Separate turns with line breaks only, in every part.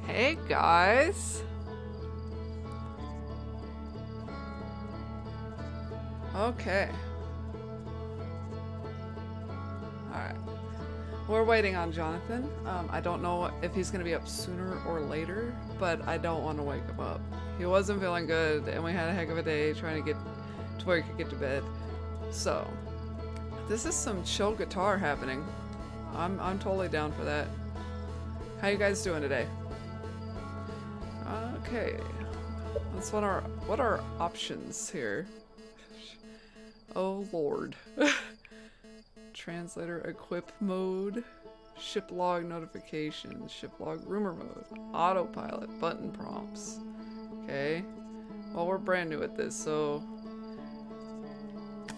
Hey guys. Okay. Alright. We're waiting on Jonathan. I don't know if he's going to be up sooner or later, but I don't want to wake him up. He wasn't feeling good, and we had a heck of a day trying to get to where he could get to bed. So, this is some chill guitar happening. I'm totally down for that. How you guys doing today? Okay. Let's what are options here? Oh lord. Translator equip mode, ship log notifications, ship log rumor mode, autopilot, button prompts. Okay. Well, we're brand new at this, so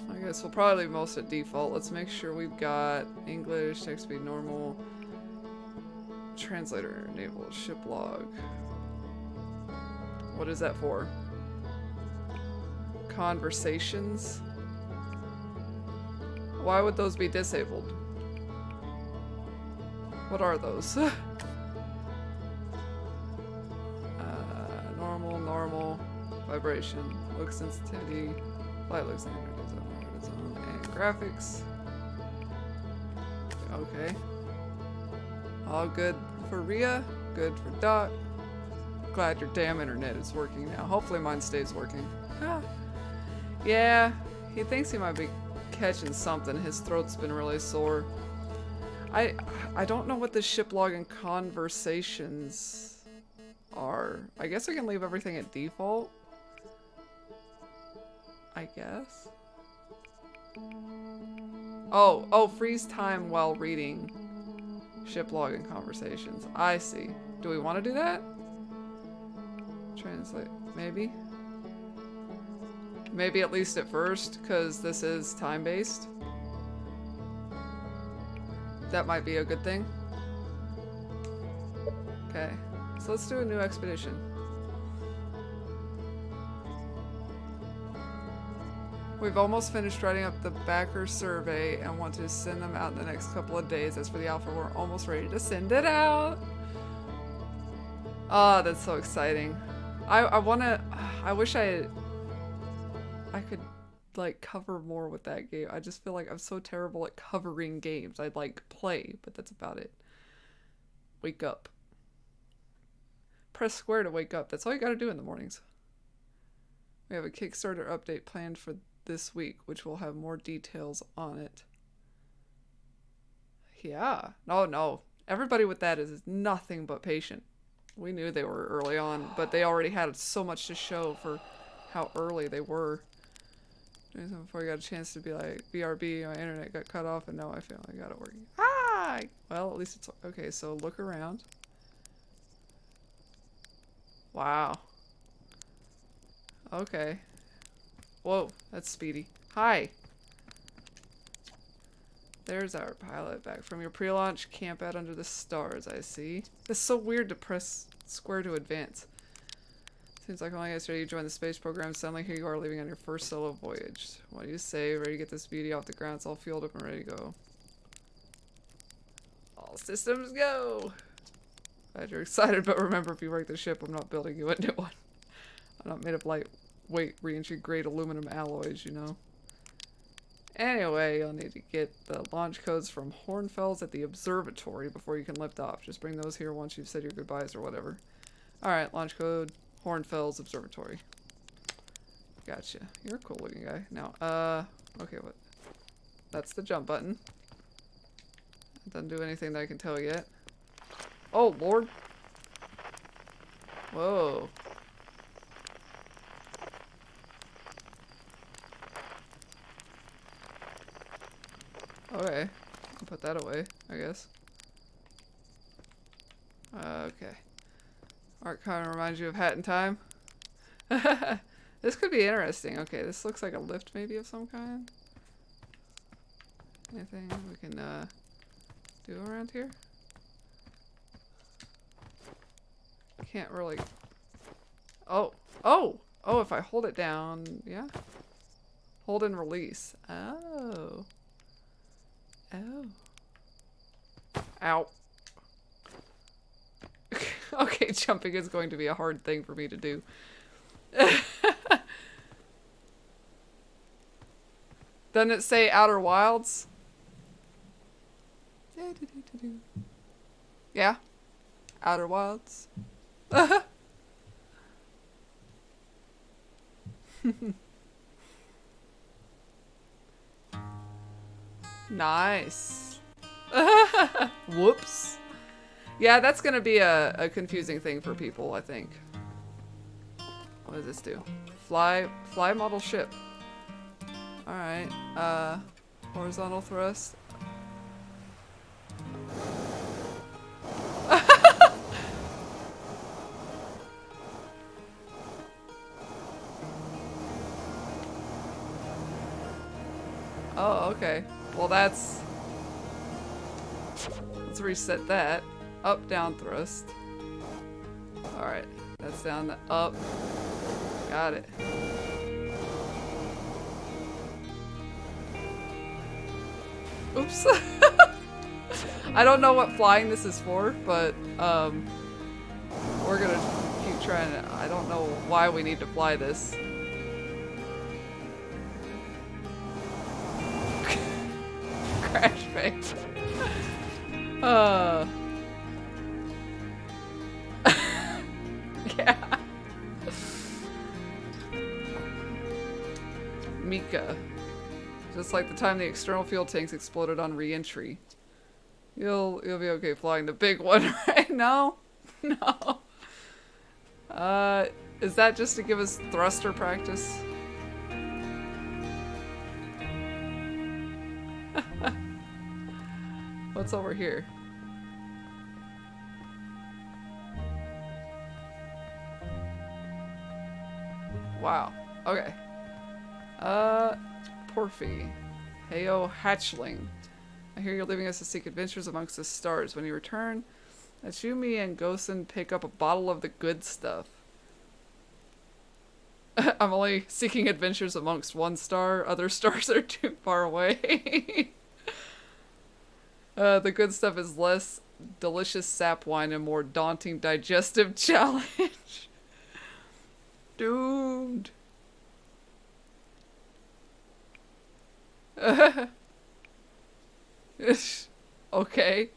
I guess we'll probably leave most at default. Let's make sure we've got English, text speed normal, translator enabled, ship log. What is that for? Conversations? Why would those be disabled? What are those? Normal, vibration, look sensitivity, light look sensitivity, and graphics. Okay. All good for Rhea, good for Dot. Glad your damn internet is working now. Hopefully mine stays working. Yeah, he thinks he might be catching something. His throat's been really sore. I don't know what the ship log and conversations are. I guess I can leave everything at default. I guess. Oh, freeze time while reading ship log and conversations. I see. Do we want to do that? Translate, maybe? Maybe at least at first, because this is time-based. That might be a good thing. Okay, so let's do a new expedition. We've almost finished writing up the backer survey and want to send them out in the next couple of days. As for the alpha, we're almost ready to send it out. Ah, that's so exciting. I wish I could like cover more with that game. I just feel like I'm so terrible at covering games. I'd like play, but that's about it. Wake up. Press square to wake up. That's all you gotta do in the mornings. We have a Kickstarter update planned for this week, which will have more details on it. Yeah. No. Everybody with that is nothing but patient. We knew they were early on, but they already had so much to show for how early they were. Before you got a chance to be like, BRB, my internet got cut off and now I finally got it working. Ah! Well, at least it's okay, so look around. Wow. Okay. Whoa, that's speedy. Hi! There's our pilot back from your pre-launch camp out under the stars, I see. It's so weird to press square to advance. Seems like only yesterday you joined the space program. Suddenly here you are leaving on your first solo voyage. What do you say? Ready to get this beauty off the ground? It's all fueled up and ready to go. All systems go! Glad you're excited, but remember, if you wreck the ship, I'm not building you a new one. I'm not made of lightweight re-entry grade aluminum alloys, you know. Anyway, you'll need to get the launch codes from Hornfels at the observatory before you can lift off. Just bring those here once you've said your goodbyes or whatever. Alright, launch code, Hornfels Observatory. Gotcha. You're a cool looking guy. Now, okay, what? That's the jump button. It doesn't do anything that I can tell yet. Oh, Lord. Whoa. Okay. I'll put that away, I guess. Okay. Art kind of reminds you of Hat in Time. This could be interesting. Okay, this looks like a lift maybe of some kind. Anything we can do around here? Can't really... Oh! If I hold it down, yeah? Hold and release. Oh. Ow. Okay, jumping is going to be a hard thing for me to do. Doesn't it say Outer Wilds? Yeah. Outer Wilds. Nice. Whoops. Yeah, that's gonna be a confusing thing for people, I think. What does this do? Fly model ship. Alright, horizontal thrust. Oh, okay. Well, let's reset that. Up, down thrust. Alright, that's down, up. Got it. Oops. I don't know what flying this is for, but we're gonna keep trying it. I don't know why we need to fly this. Crash face. Yeah. Mika. Just like the time the external fuel tanks exploded on re-entry. You'll be okay flying the big one, right? No? No. Is that just to give us thruster practice? What's over here? Wow. Okay. Porphy. Heyo Hatchling. I hear you're leaving us to seek adventures amongst the stars. When you return, let you, me, and Gosen pick up a bottle of the good stuff. I'm only seeking adventures amongst one star. Other stars are too far away. The good stuff is less delicious sap wine and more daunting digestive challenge. Doomed. Okay.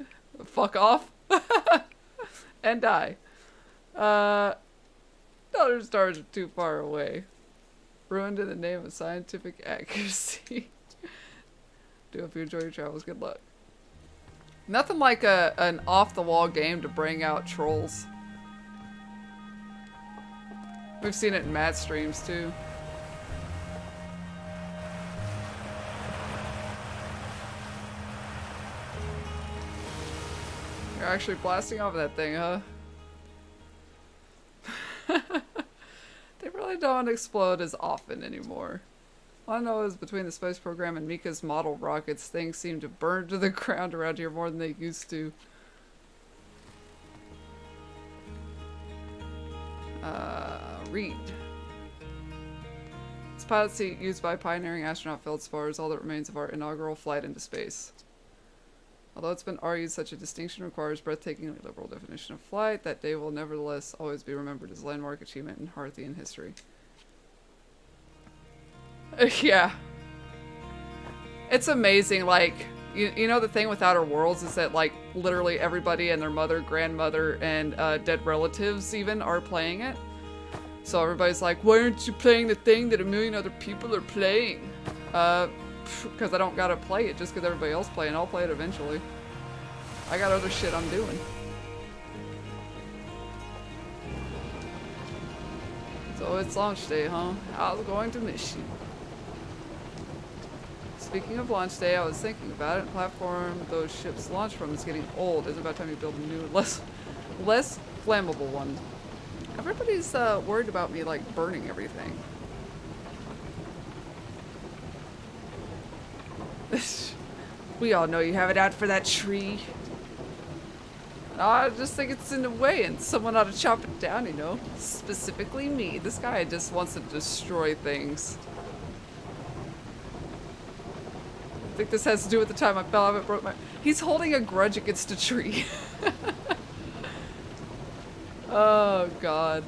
Fuck off. And die. Other stars are too far away. Ruined in the name of scientific accuracy. Do hope you enjoy your travels. Good luck. Nothing like an off-the-wall game to bring out trolls. We've seen it in Matt's streams too. You're actually blasting off that thing, huh? They really don't explode as often anymore. All I know is between the space program and Mika's model rockets, things seem to burn to the ground around here more than they used to. Read. This pilot seat used by pioneering astronaut Feldspar is all that remains of our inaugural flight into space. Although it's been argued such a distinction requires breathtakingly liberal definition of flight, that day will nevertheless always be remembered as a landmark achievement in Hearthian history. Yeah. It's amazing, like, you know the thing with Outer Worlds is that, like, literally everybody and their mother, grandmother, and dead relatives even are playing it. So everybody's like, why aren't you playing the thing that a million other people are playing? Because I don't gotta play it just because everybody else playing. I'll play it eventually. I got other shit I'm doing. So it's launch day, huh? I was going to miss you. Speaking of launch day, I was thinking about it. The platform those ships launch from is getting old. It's about time you build a new, less flammable one. Everybody's worried about me, like, burning everything. We all know you have it out for that tree. I just think it's in the way and someone ought to chop it down, you know? Specifically me. This guy just wants to destroy things. I think this has to do with the time I fell off and broke my... He's holding a grudge against a tree. Oh, God.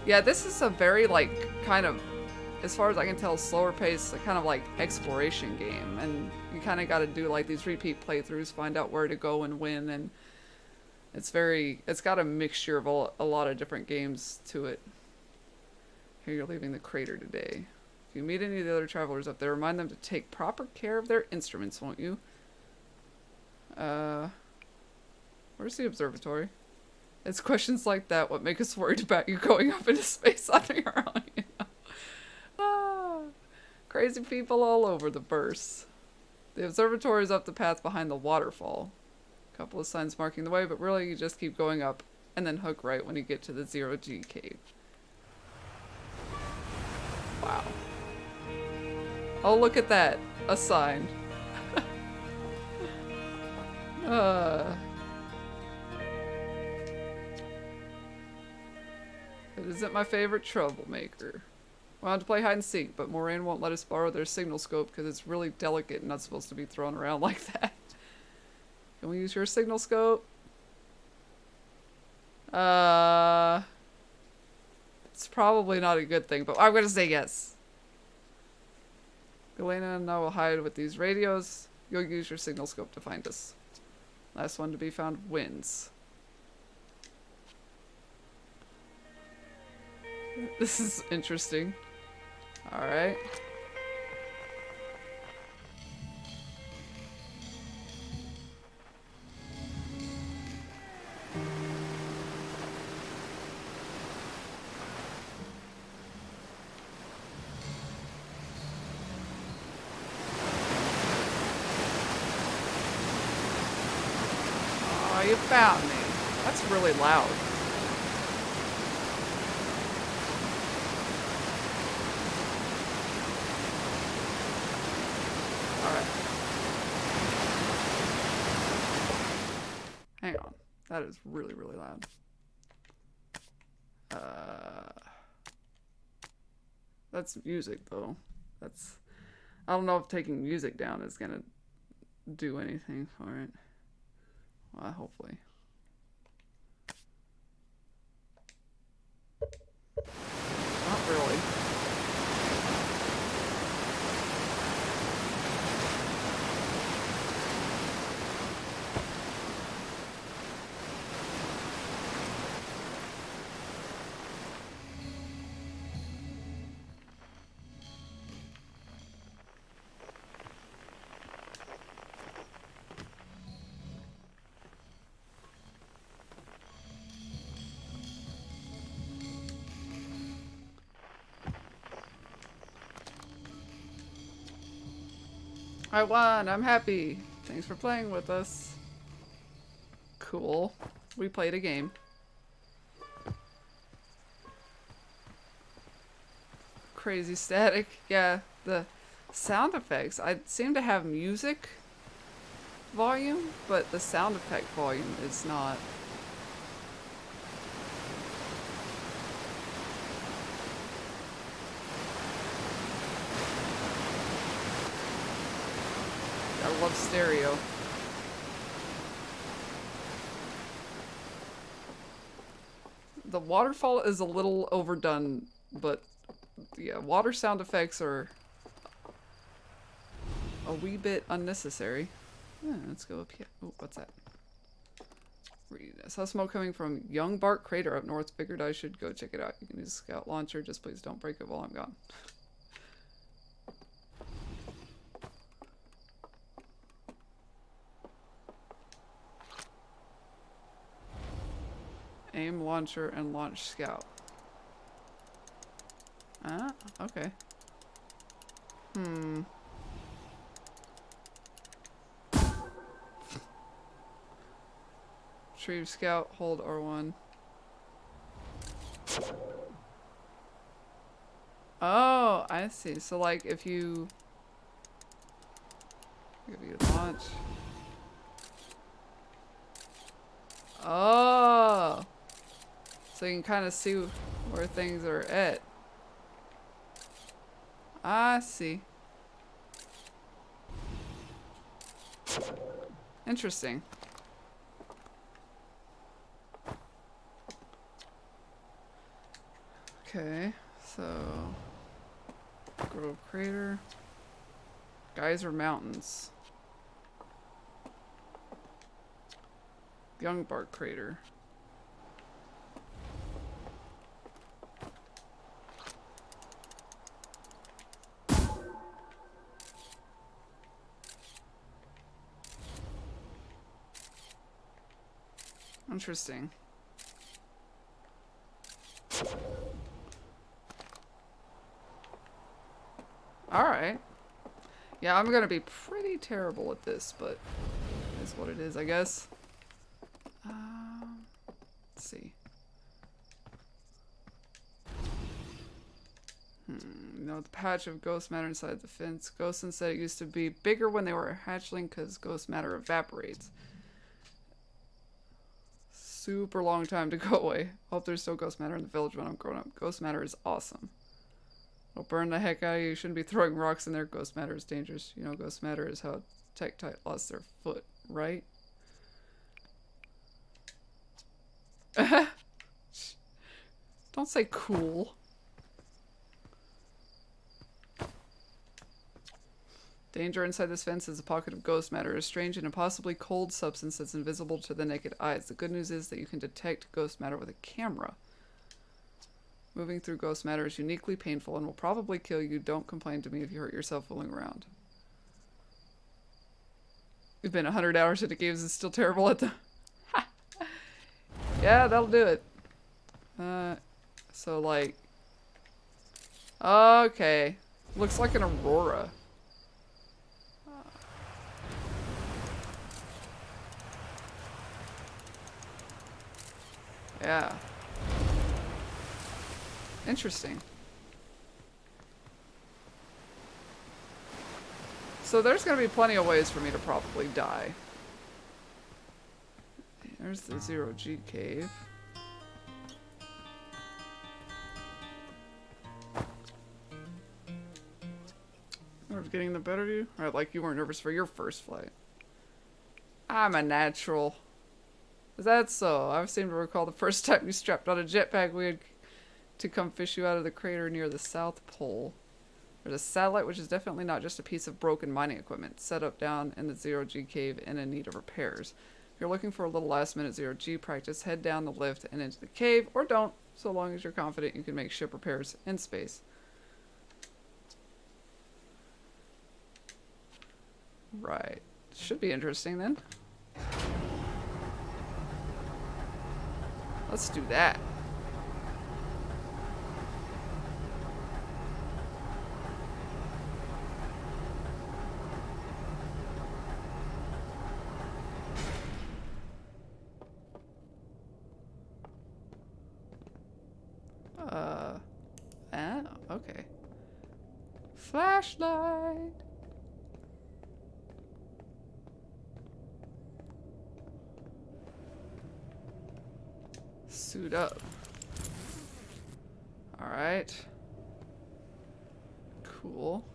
Yeah, this is a very, like, kind of, as far as I can tell, slower pace, a kind of like exploration game. And you kind of got to do like these repeat playthroughs, find out where to go and when. And it's got a mixture of a lot of different games to it. Here, you're leaving the crater today. If you meet any of the other travelers up there, remind them to take proper care of their instruments, won't you? Where's the observatory? It's questions like that what make us worried about you going up into space on your own, you know? Ah, crazy people all over the verse. The observatory is up the path behind the waterfall. A couple of signs marking the way, but really you just keep going up and then hook right when you get to the zero-G cave. Wow. Oh, look at that. A sign. It isn't my favorite troublemaker. We wanted to play hide and seek, but Moraine won't let us borrow their signal scope because it's really delicate and not supposed to be thrown around like that. Can we use your signal scope? It's probably not a good thing, but I'm gonna say yes. Galena and I will hide with these radios. You'll use your signal scope to find us. Last one to be found wins. This is interesting. Alright. Oh, you found me. That's really loud. Hang on. That is really, really loud. That's music, though. That's... I don't know if taking music down is gonna do anything for it. Well, hopefully. Not really. I won! I'm happy! Thanks for playing with us. Cool. We played a game. Crazy static. Yeah, the sound effects. I seem to have music volume, but the sound effect volume is not. I love stereo. The waterfall is a little overdone, but yeah, water sound effects are a wee bit unnecessary. Yeah, let's go up here. Oh, what's that? I saw smoke coming from Young Bark Crater up north. Figured I should go check it out. You can use a scout launcher. Just please don't break it while I'm gone. Aim launcher and launch scout. Ah, okay. Retrieve scout, hold R1. Oh, I see. So like if you give you launch. Oh. So you can kind of see where things are at. I see. Interesting. Okay, so Grove Crater, Geyser Mountains, Young Bark Crater. Interesting. Alright. Yeah, I'm gonna be pretty terrible at this, but it's what it is, I guess. Let's see. You know, the patch of ghost matter inside the fence. Ghostin said it used to be bigger when they were a hatchling because ghost matter evaporates. Super long time to go away. Hope there's still ghost matter in the village when I'm grown up. Ghost matter is awesome. It'll burn the heck out of you. You shouldn't be throwing rocks in there. Ghost matter is dangerous. You know, ghost matter is how Tektite lost their foot, right? Don't say cool. Danger inside this fence is a pocket of ghost matter, a strange and impossibly cold substance that's invisible to the naked eyes. The good news is that you can detect ghost matter with a camera. Moving through ghost matter is uniquely painful and will probably kill you. Don't complain to me if you hurt yourself fooling around. You've been 100 hours into games and still terrible at them. Yeah, that'll do it. So like... Okay. Looks like an aurora. Yeah. Interesting. So there's gonna be plenty of ways for me to probably die. There's the Zero G cave. Nerves getting the better of you? Or like you weren't nervous for your first flight. I'm a natural. Is that so? I seem to recall the first time you strapped on a jetpack we had to come fish you out of the crater near the South Pole. There's a satellite which is definitely not just a piece of broken mining equipment set up down in the Zero G cave and in need of repairs. If you're looking for a little last minute Zero G practice, head down the lift and into the cave, or don't, so long as you're confident you can make ship repairs in space. Right. Should be interesting then. Let's do that. Oh, okay. Flashlight. Suit up. Alright. Cool.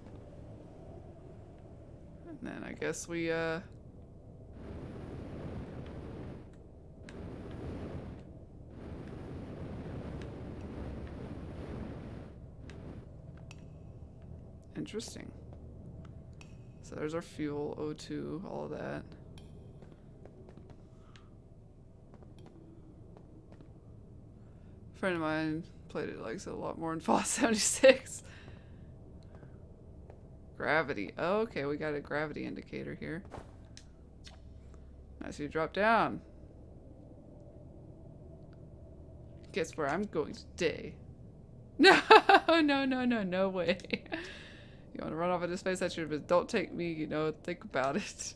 And then I guess we, interesting. So there's our fuel, O2, all of that. A friend of mine played it like a lot more in Fallout 76. Gravity. Oh, okay, we got a gravity indicator here. Nice, you drop down. Guess where I'm going today? No, no way. You want to run off into space? That should have been, don't take me, you know, think about it.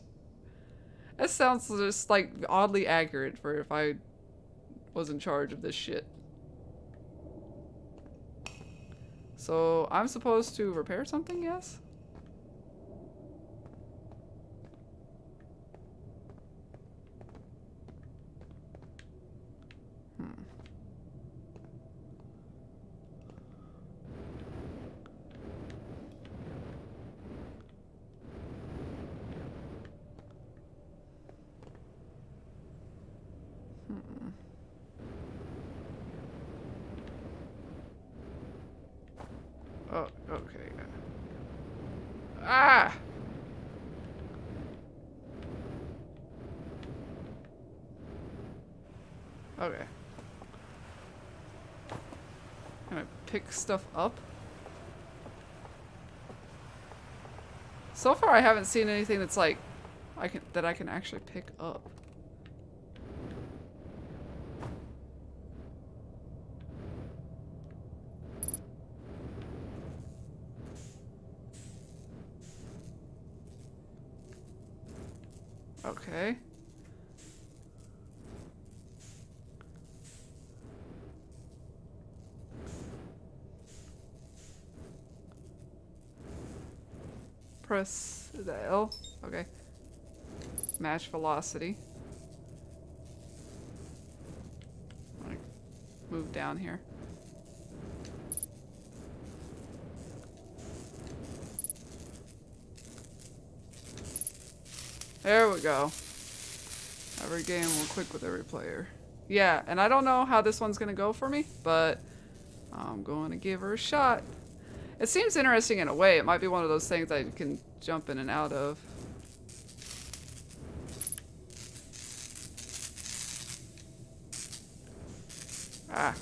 That sounds just like oddly accurate for if I was in charge of this shit. So I'm supposed to repair something, yes? Oh, okay. Ah! Okay. Can I pick stuff up? So far I haven't seen anything that's like I can actually pick up. Okay. Press the L. Okay. Match velocity. Like, move down here. There we go. Every game will click with every player. Yeah, and I don't know how this one's gonna go for me, but I'm going to give her a shot. It seems interesting in a way. It might be one of those things I can jump in and out of. Ah.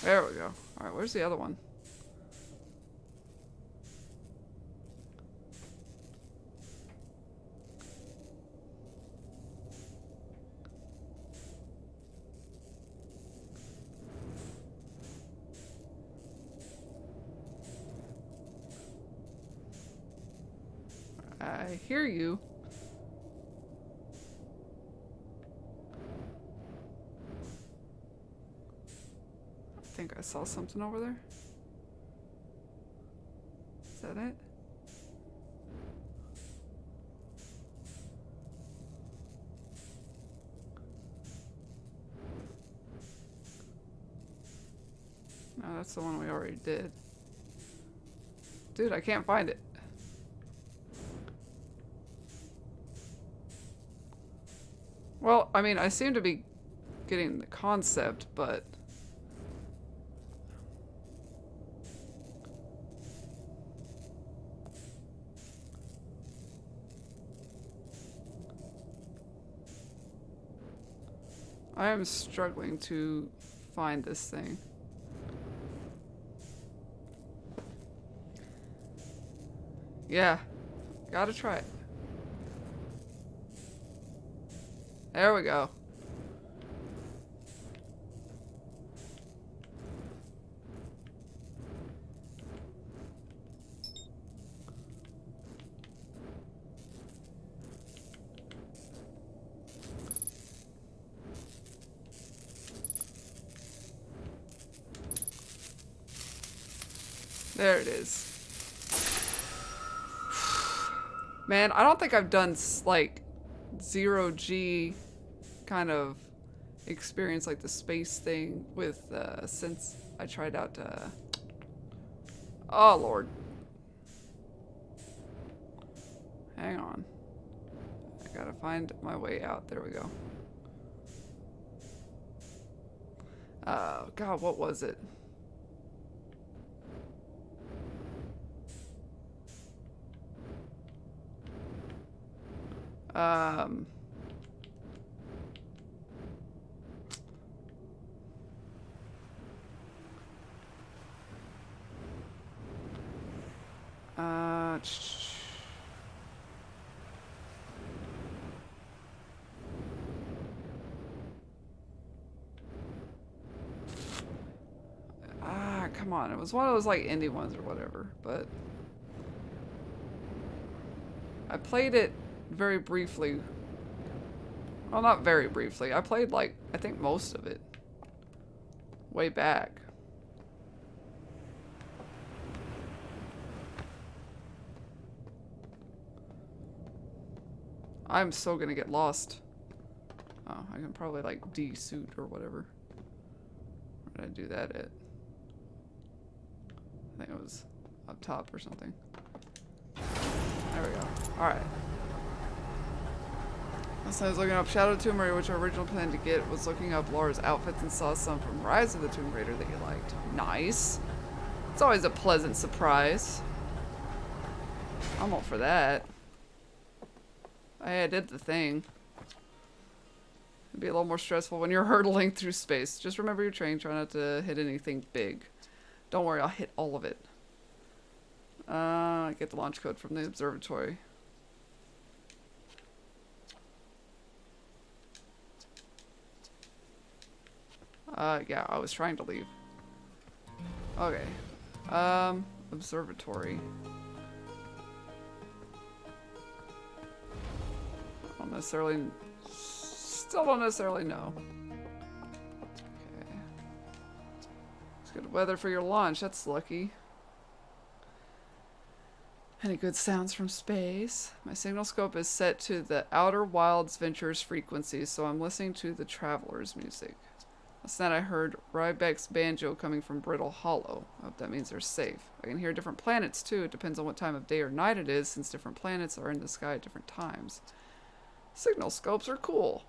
There we go. Alright, where's the other one? I hear you. I think I saw something over there. Is that it? No, that's the one we already did. Dude, I can't find it. Well, I mean, I seem to be getting the concept, but... I am struggling to find this thing. Yeah, gotta try it. There we go. There it is. Man, I don't think I've done like 0G kind of experience like the space thing with since I tried out oh Lord. Hang on. I gotta find my way out. There we go. God, what was it? Come on. It was one of those like indie ones or whatever, but I played it very briefly. Well, not very briefly. I played like, I think most of it way back. I'm so gonna get lost. Oh, I can probably like de-suit or whatever. Where did I do that at? I think it was up top or something. There we go. Alright. So I was looking up Shadow of the Tomb Raider, which I originally planned to get, was looking up Laura's outfits and saw some from Rise of the Tomb Raider that you liked. Nice. It's always a pleasant surprise. I'm all for that. I did the thing. It'd be a little more stressful when you're hurtling through space. Just remember your train, try not to hit anything big. Don't worry, I'll hit all of it. Get the launch code from the observatory. Yeah, I was trying to leave. Okay. Observatory. Still don't necessarily know. Okay. It's good weather for your launch, that's lucky. Any good sounds from space? My signal scope is set to the Outer Wilds Ventures frequency, so I'm listening to the Traveler's music. Last night I heard Rybeck's banjo coming from Brittle Hollow. I hope that means they're safe. I can hear different planets too. It depends on what time of day or night it is, since different planets are in the sky at different times. Signal scopes are cool.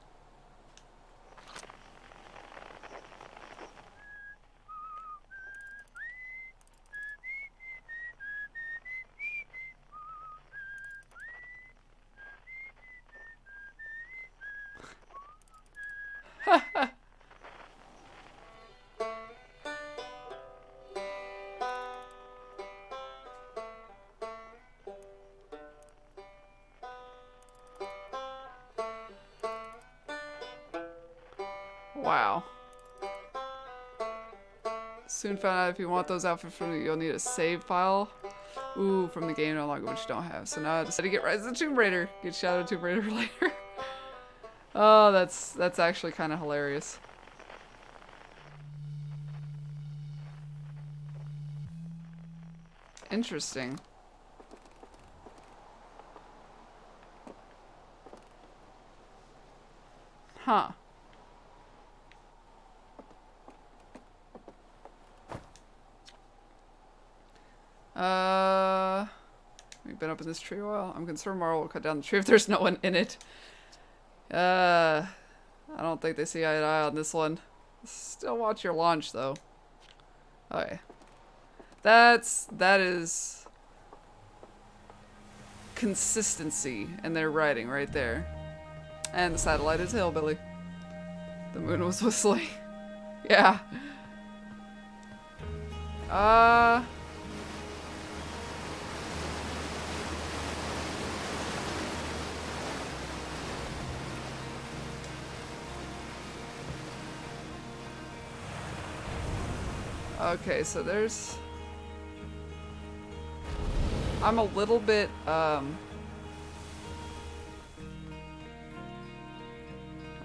Wow. Soon found out if you want those outfits from you, you'll need a save file. Ooh, from the game no longer, which you don't have. So now I decided to get Rise of the Tomb Raider. Get Shadow of the Tomb Raider later. Oh, that's actually kind of hilarious. Interesting. Huh. We've been up in this tree a while. I'm concerned Mara will cut down the tree if there's no one in it. I don't think they see eye to eye on this one. Still watch your launch though. Okay. That is consistency in their writing right there. And the satellite is hillbilly. The moon was whistling. Yeah. Okay, so there's... I'm a little bit, I'm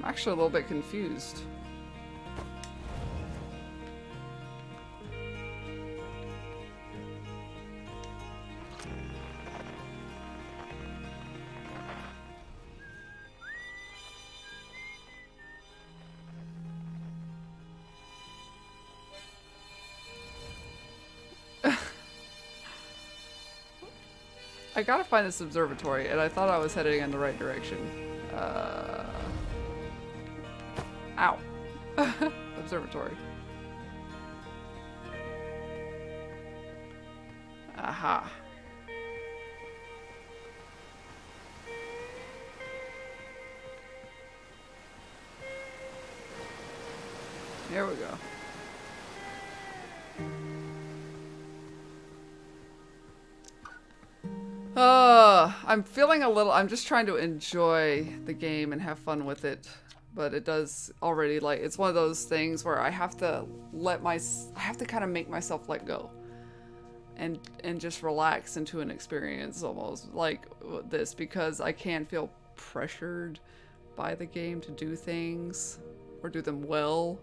actually a little bit confused. I gotta find this observatory, and I thought I was heading in the right direction. Ow. Observatory. Aha. Here we go. I'm feeling a little, I'm just trying to enjoy the game and have fun with it. But it does already, like, it's one of those things where I have to I have to kind of make myself let go. And just relax into an experience almost like this, because I can feel pressured by the game to do things or do them well.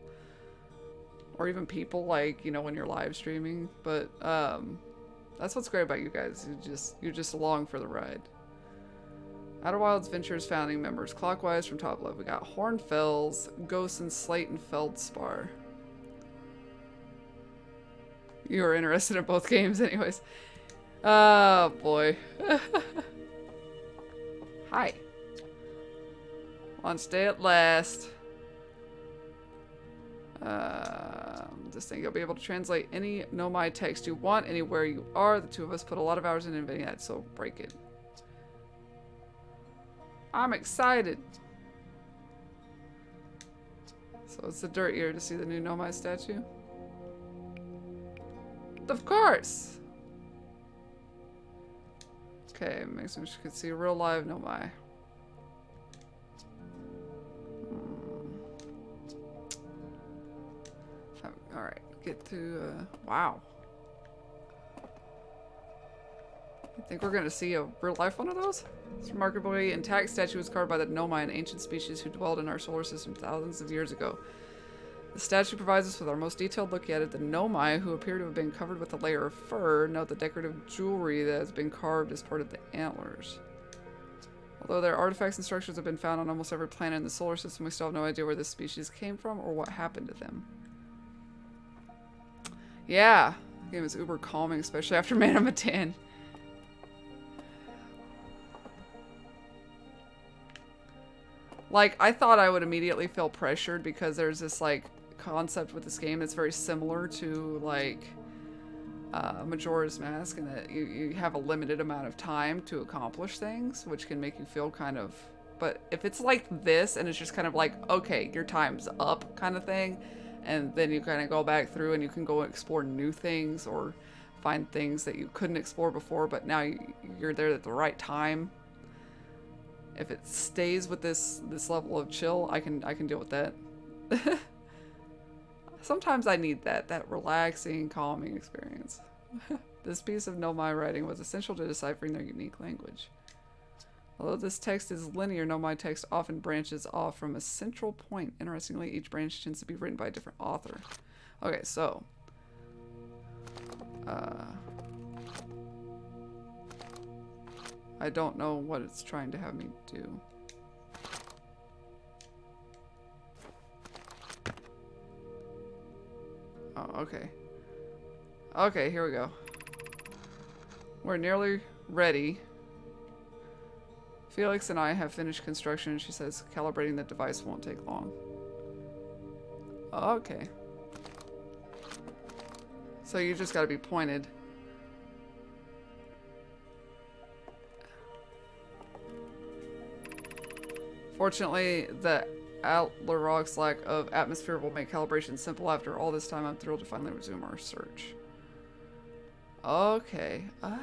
Or even people, like, you know, when you're live streaming. But, that's what's great about you guys. You're just along for the ride. Outer Wilds Ventures founding members. Clockwise from top left, we got Hornfells, Ghost, and Slayton Feldspar. You are interested in both games anyways. Oh boy. Hi. Launch day at last. This thing, you'll be able to translate any Nomai text you want anywhere you are. The two of us put a lot of hours in inventing that, so break it. I'm excited. So it's the dirt year to see the new Nomai statue. Of course. Okay, makes me wish you could see a real live Nomai. Alright, get to, wow. I think we're gonna see a real life one of those? This remarkably intact statue was carved by the Nomai, an ancient species who dwelled in our solar system thousands of years ago. The statue provides us with our most detailed look at it. The Nomai, who appear to have been covered with a layer of fur, note the decorative jewelry that has been carved as part of the antlers. Although their artifacts and structures have been found on almost every planet in the solar system, we still have no idea where this species came from or what happened to them. Yeah, the game is uber calming, especially after Man of Medan. Like, I thought I would immediately feel pressured because there's this, like, concept with this game that's very similar to, like, Majora's Mask, and that you have a limited amount of time to accomplish things, which can make you feel kind of... But if it's like this, and it's just kind of like, okay, your time's up kind of thing, and then you kind of go back through and you can go explore new things or find things that you couldn't explore before, but now you're there at the right time. If it stays with this level of chill, I can deal with that. Sometimes I need that relaxing, calming experience. This piece of Nomai writing was essential to deciphering their unique language. Although this text is linear, Nomai text often branches off from a central point. Interestingly, each branch tends to be written by a different author. Okay, so... I don't know what it's trying to have me do. Oh, okay. Okay, here we go. We're nearly ready. Felix and I have finished construction. She says calibrating the device won't take long. Okay. So you just gotta be pointed. Fortunately, the Atla Rock's lack of atmosphere will make calibration simple. After all this time, I'm thrilled to finally resume our search. Okay. Okay.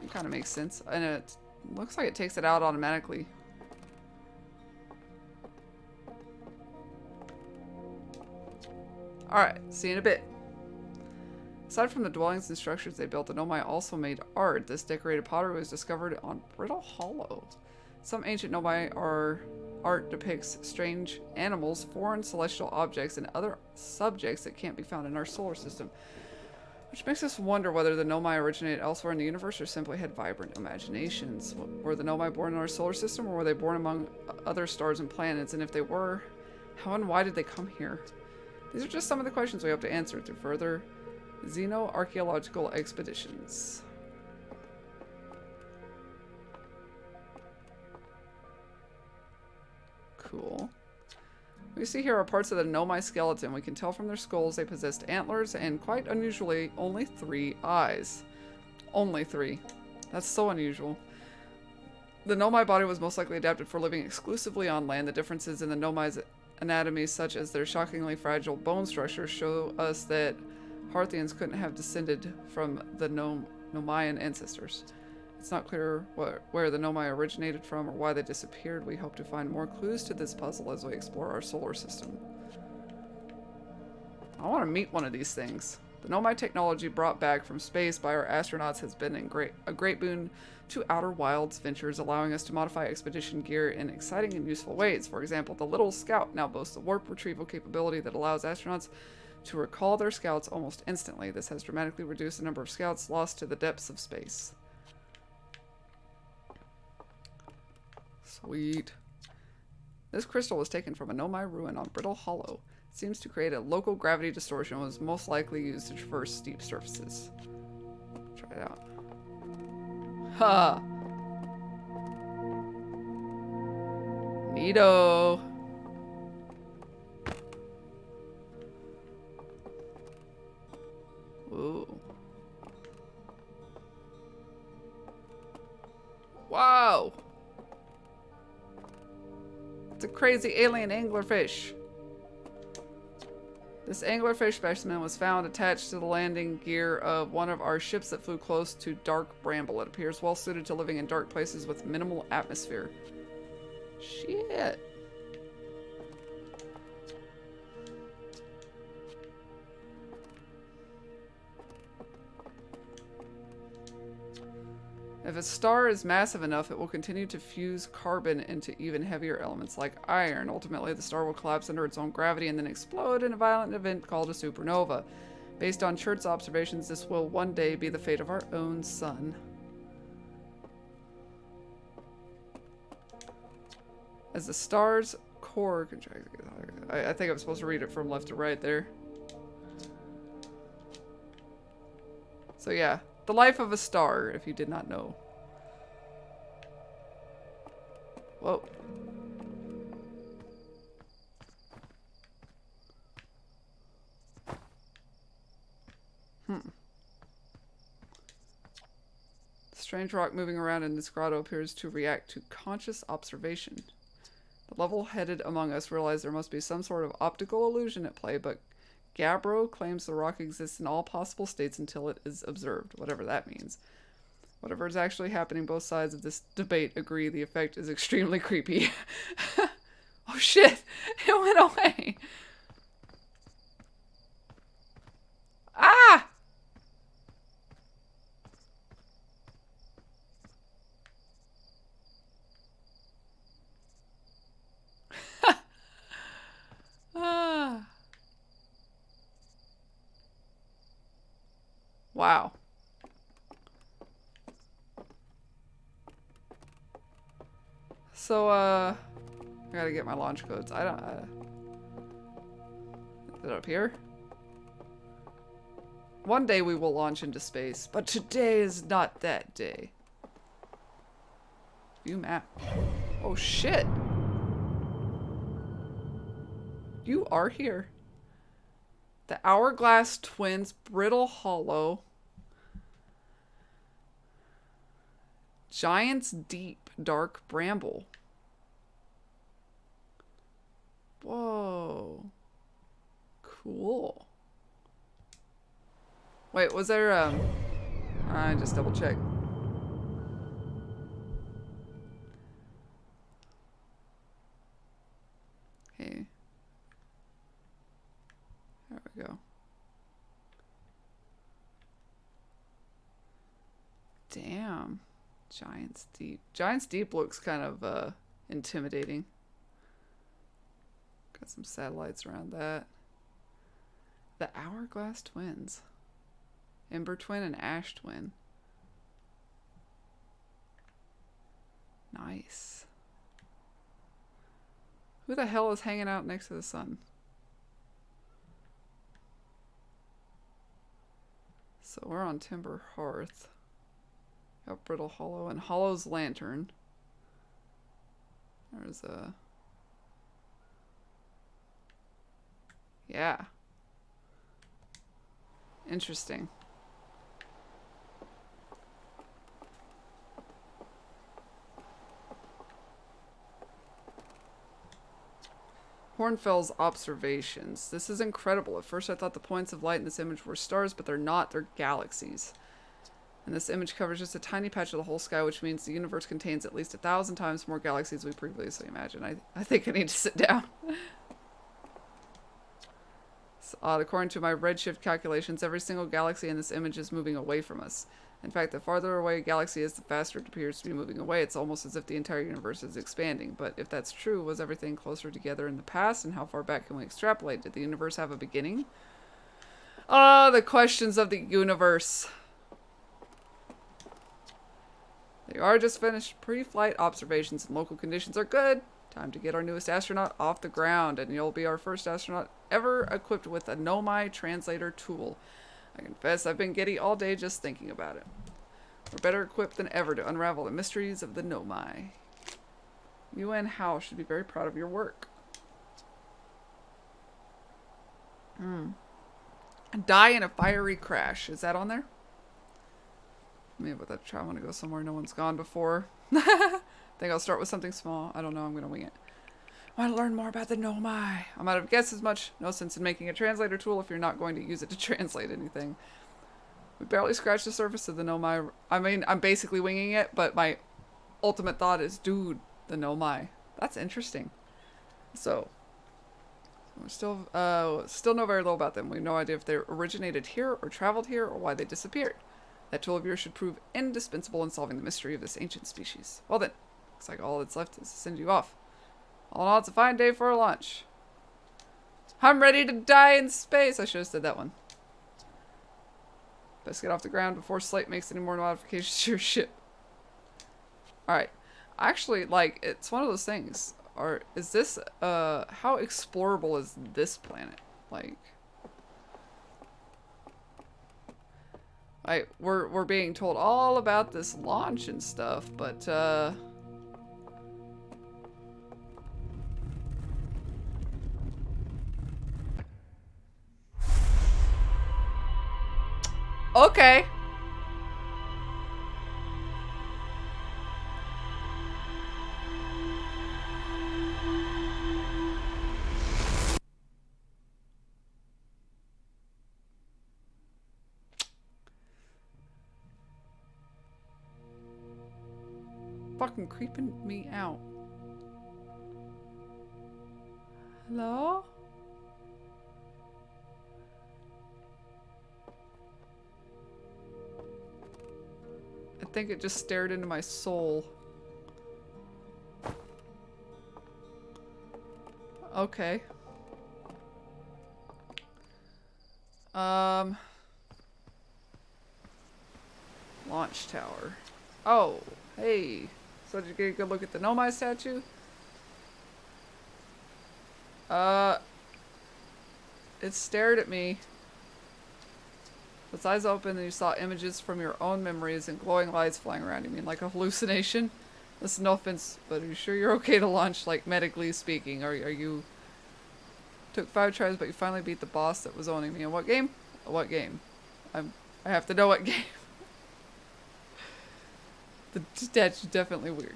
It kind of makes sense. And it looks like it takes it out automatically. Alright, see you in a bit. Aside from the dwellings and structures they built, the Nomai also made art. This decorated pottery was discovered on Brittle Hollow. Some ancient Nomai art depicts strange animals, foreign celestial objects, and other subjects that can't be found in our solar system. Which makes us wonder whether the Nomai originated elsewhere in the universe or simply had vibrant imaginations. Were the Nomai born in our solar system, or were they born among other stars and planets? And if they were, how and why did they come here? These are just some of the questions we hope to answer through further xenoarchaeological expeditions. Cool. We see here are parts of the Nomai skeleton. We can tell from their skulls they possessed antlers and, quite unusually, only 3 eyes. Only 3. That's so unusual. The Nomai body was most likely adapted for living exclusively on land. The differences in the Nomai's anatomy, such as their shockingly fragile bone structure, show us that Harthians couldn't have descended from the Nomaian ancestors. It's not clear where the Nomai originated from or why they disappeared. We hope to find more clues to this puzzle as we explore our solar system. I want to meet one of these things. The Nomai technology brought back from space by our astronauts has been a great boon to Outer Wilds ventures, allowing us to modify expedition gear in exciting and useful ways. For example, the Little Scout now boasts a warp retrieval capability that allows astronauts to recall their scouts almost instantly. This has dramatically reduced the number of scouts lost to the depths of space. Sweet. This crystal was taken from a Nomai ruin on Brittle Hollow. It seems to create a local gravity distortion and was most likely used to traverse steep surfaces. Try it out. Ha! Neato. Ooh. Wow! It's a crazy alien anglerfish. This anglerfish specimen was found attached to the landing gear of one of our ships that flew close to Dark Bramble. It appears well suited to living in dark places with minimal atmosphere. Shit. If a star is massive enough, it will continue to fuse carbon into even heavier elements like iron. Ultimately, the star will collapse under its own gravity and then explode in a violent event called a supernova. Based on Chert's observations, this will one day be the fate of our own sun. As the star's core... I think I'm supposed to read it from left to right there. So yeah. The life of a star, if you did not know. Whoa. The strange rock moving around in this grotto appears to react to conscious observation. The level-headed among us realize there must be some sort of optical illusion at play, but Gabbro claims the rock exists in all possible states until it is observed, whatever that means. Whatever is actually happening, both sides of this debate agree the effect is extremely creepy. Oh shit! It went away! Ah! Ah. Wow. So, I gotta get my launch codes. I don't, is it up here? One day we will launch into space, but today is not that day. View map. Oh shit! You are here. The Hourglass Twins, Brittle Hollow. Giant's Deep, Dark Bramble. Whoa. Cool. Wait, was there, I just double check. Okay. There we go. Damn. Giant's Deep. Giant's Deep looks kind of, intimidating. Got some satellites around that. The Hourglass Twins. Ember Twin and Ash Twin. Nice. Who the hell is hanging out next to the sun? So we're on Timber Hearth. Got Brittle Hollow and Hollow's Lantern. There's a... Yeah. Interesting. Hornfell's observations. This is incredible. At first I thought the points of light in this image were stars, but they're not. They're galaxies. And this image covers just a tiny patch of the whole sky, which means the universe contains at least 1,000 times more galaxies we previously imagined. I think I need to sit down. So, according to my redshift calculations, every single galaxy in this image is moving away from us. In fact, the farther away a galaxy is, the faster it appears to be moving away. It's almost as if the entire universe is expanding. But if that's true, was everything closer together in the past? And how far back can we extrapolate? Did the universe have a beginning? Ah, the questions of the universe. They are just finished. Pre-flight observations and local conditions are good. Time to get our newest astronaut off the ground, and you'll be our first astronaut ever equipped with a Nomai translator tool. I confess I've been giddy all day just thinking about it. We're better equipped than ever to unravel the mysteries of the Nomai. You and Hao should be very proud of your work. Die in a fiery crash. Is that on there? Maybe with that try. I want to go somewhere no one's gone before. Think I'll start with something small. I don't know. I'm going to wing it. Want to learn more about the Nomai. I might have guessed as much. No sense in making a translator tool if you're not going to use it to translate anything. We barely scratched the surface of the Nomai. I mean, I'm basically winging it, but my ultimate thought is, dude, the Nomai. That's interesting. So, we're still know very little about them. We have no idea if they originated here or traveled here or why they disappeared. That tool of yours should prove indispensable in solving the mystery of this ancient species. Well then, looks like all that's left is to send you off. All in all, it's a fine day for a launch. I'm ready to die in space. I should have said that one. Best get off the ground before Slate makes any more modifications to your ship. Alright. Actually, like, it's one of those things. Or is this, how explorable is this planet? Like, we're being told all about this launch and stuff, but, okay. Fucking creeping me out. Hello? I think it just stared into my soul. Okay. Launch tower. Oh, hey. So did you get a good look at the Nomai statue? It stared at me. Its eyes open and you saw images from your own memories and glowing lights flying around. You mean like a hallucination? Listen, no offense, but are you sure you're okay to launch, like medically speaking? Are you... Took 5 tries, but you finally beat the boss that was owning me. In what game? What game? I have to know what game. The statue's definitely weird.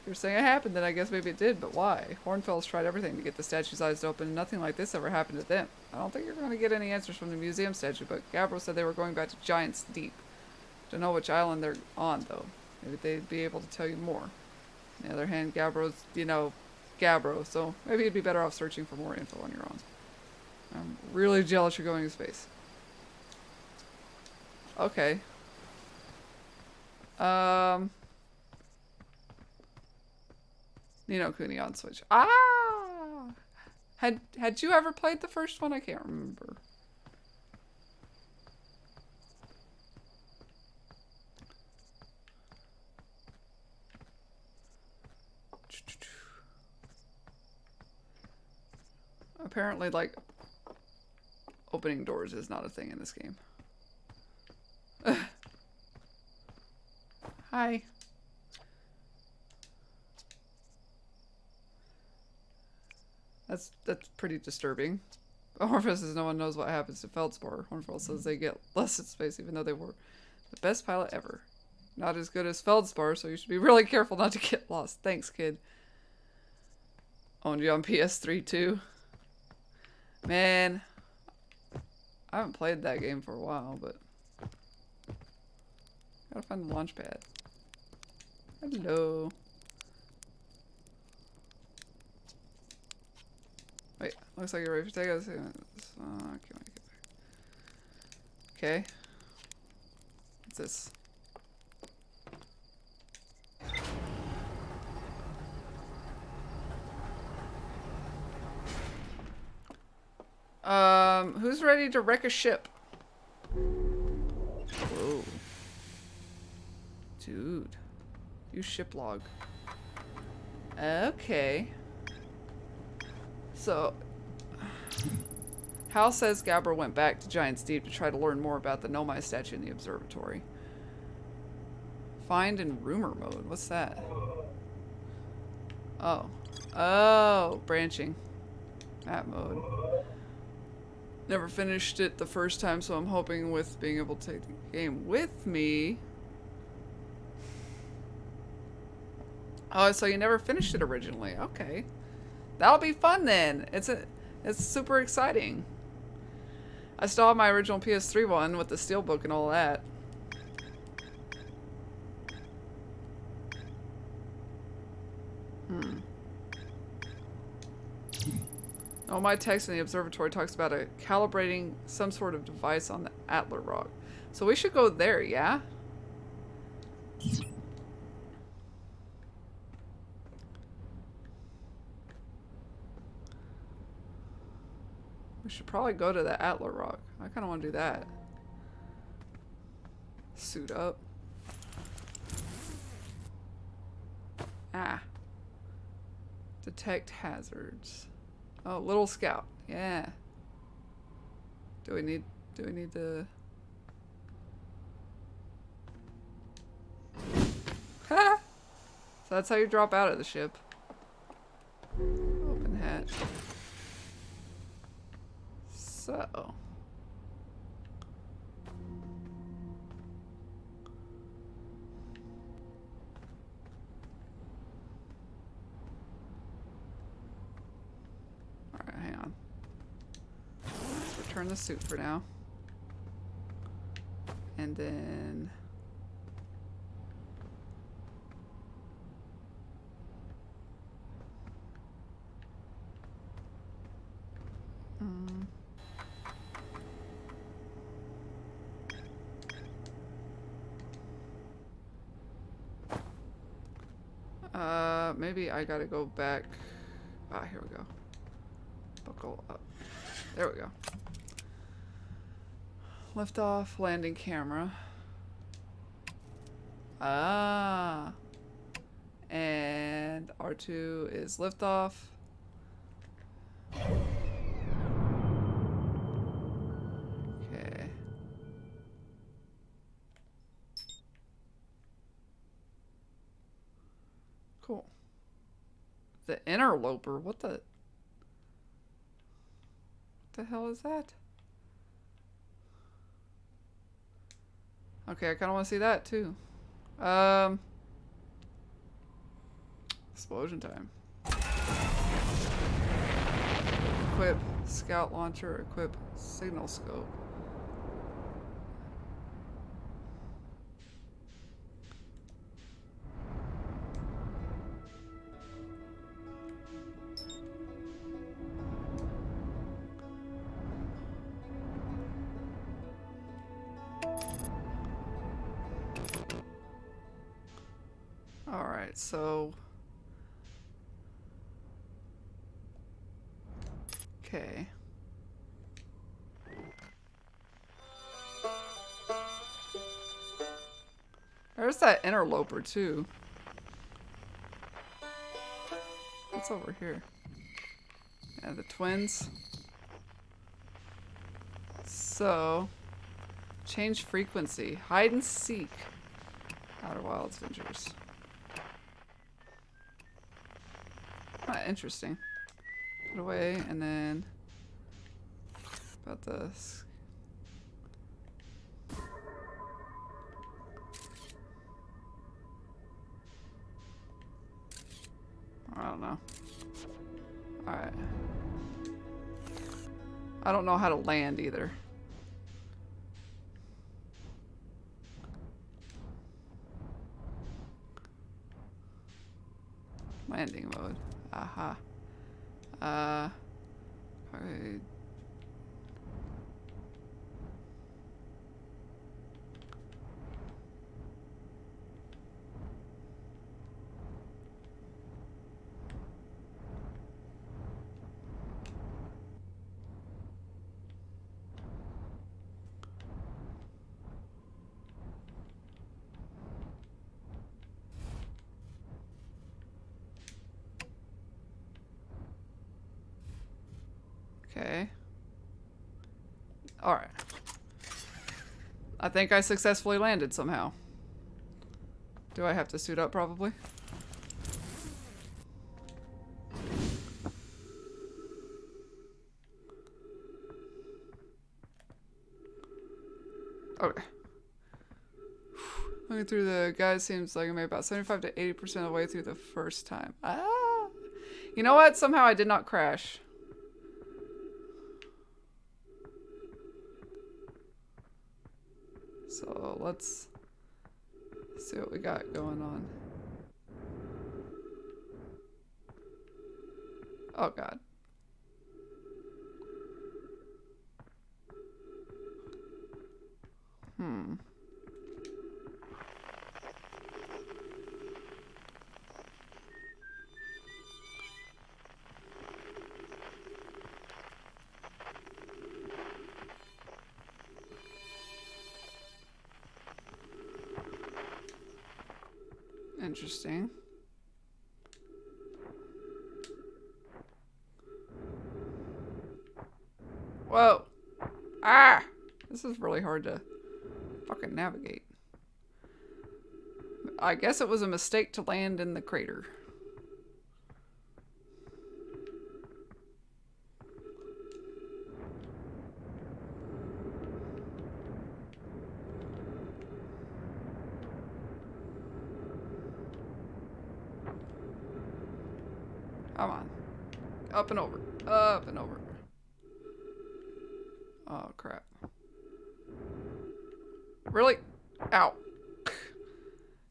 You're saying it happened, then I guess maybe it did, but why? Hornfels tried everything to get the statue's eyes to open, and nothing like this ever happened to them. I don't think you're going to get any answers from the museum statue, but Gabbro said they were going back to Giant's Deep. Don't know which island they're on, though. Maybe they'd be able to tell you more. On the other hand, Gabbro's, you know, Gabbro, so maybe you'd be better off searching for more info on your own. I'm really jealous you're going to space. Okay. Ni no Kuni on Switch. Ah! Had you ever played the first one? I can't remember. Apparently, like, opening doors is not a thing in this game. Hi. That's pretty disturbing. Hornfels says no one knows what happens to Feldspar. Hornfels says they get less in space even though they were the best pilot ever. Not as good as Feldspar, so you should be really careful not to get lost. Thanks, kid. Owned you on PS3 too. Man, I haven't played that game for a while, but gotta find the launch pad. Hello. Wait, looks like you're ready for takeoff. Okay. What's this? Who's ready to wreck a ship? Whoa. Dude. Use ship log. Okay. So, Hal says Gabbro went back to Giant's Deep to try to learn more about the Nomai statue in the observatory. Find in rumor mode. What's that? Oh. Oh, branching. Map mode. Never finished it the first time, so I'm hoping with being able to take the game with me. Oh, so you never finished it originally. Okay. That'll be fun then. It's super exciting. I still have my original PS3 one with the steelbook and all that. Oh, my text in the observatory talks about calibrating some sort of device on the Atlas Rock. So we should go there, yeah? We should probably go to the Atlas Rock. I kind of want to do that. Suit up. Ah. Detect hazards. Oh, little scout. Yeah. Do we need to... Ha! So that's how you drop out of the ship. Open hatch. So. Alright, hang on. Let's return the suit for now. And then... maybe I gotta go back. Ah, here we go. Buckle up. There we go. Lift off, landing camera. Ah. And R2 is lift off. Okay. Cool. The interloper, what the hell is that? Okay, I kind of want to see that too. Explosion time. Equip scout launcher, equip signal scope. Alright, so... Okay. There's that interloper too. What's over here? Yeah, the twins. So... Change frequency. Hide and seek. Outer Wilds Ventures. Interesting. Put away, and then about this. I don't know. Alright. I don't know how to land either. Landing mode. Aha. Alright. Okay. Alright. I think I successfully landed somehow. Do I have to suit up, probably? Okay. Looking through the guide seems like I made about 75 to 80% of the way through the first time. Ah! You know what? Somehow I did not crash. So let's see what we got going on. Oh god. Interesting. Whoa. Ah! This is really hard to fucking navigate. I guess it was a mistake to land in the crater. Come on. Up and over. Up and over. Oh, crap. Really? Ow.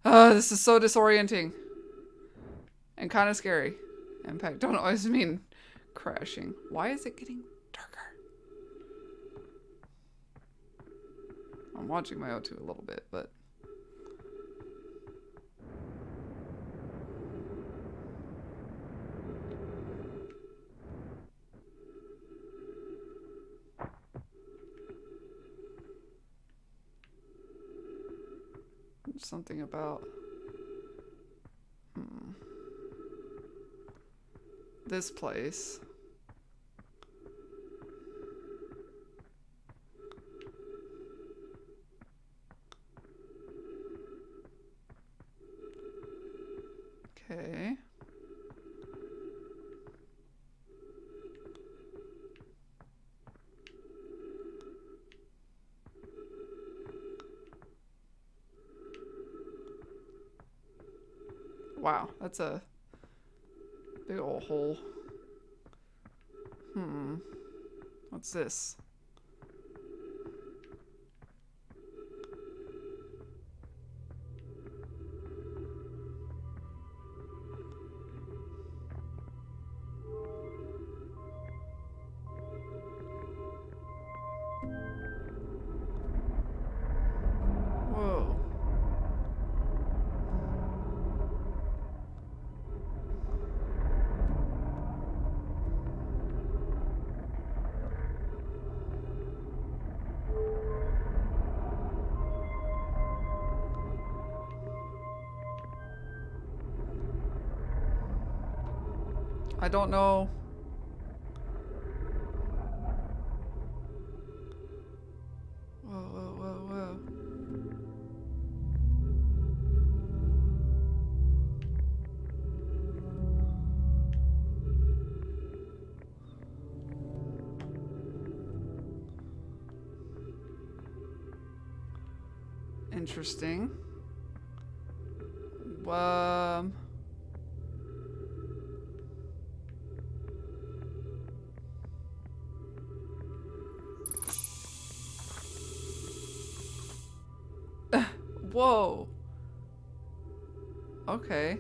This is so disorienting. And kind of scary. Impact don't always mean crashing. Why is it getting darker? I'm watching my O2 a little bit, but... something about this place. Okay. Wow, that's a big old hole. What's this? Whoa. I don't know. Whoa, whoa, whoa, whoa. Interesting. Whoa. Okay.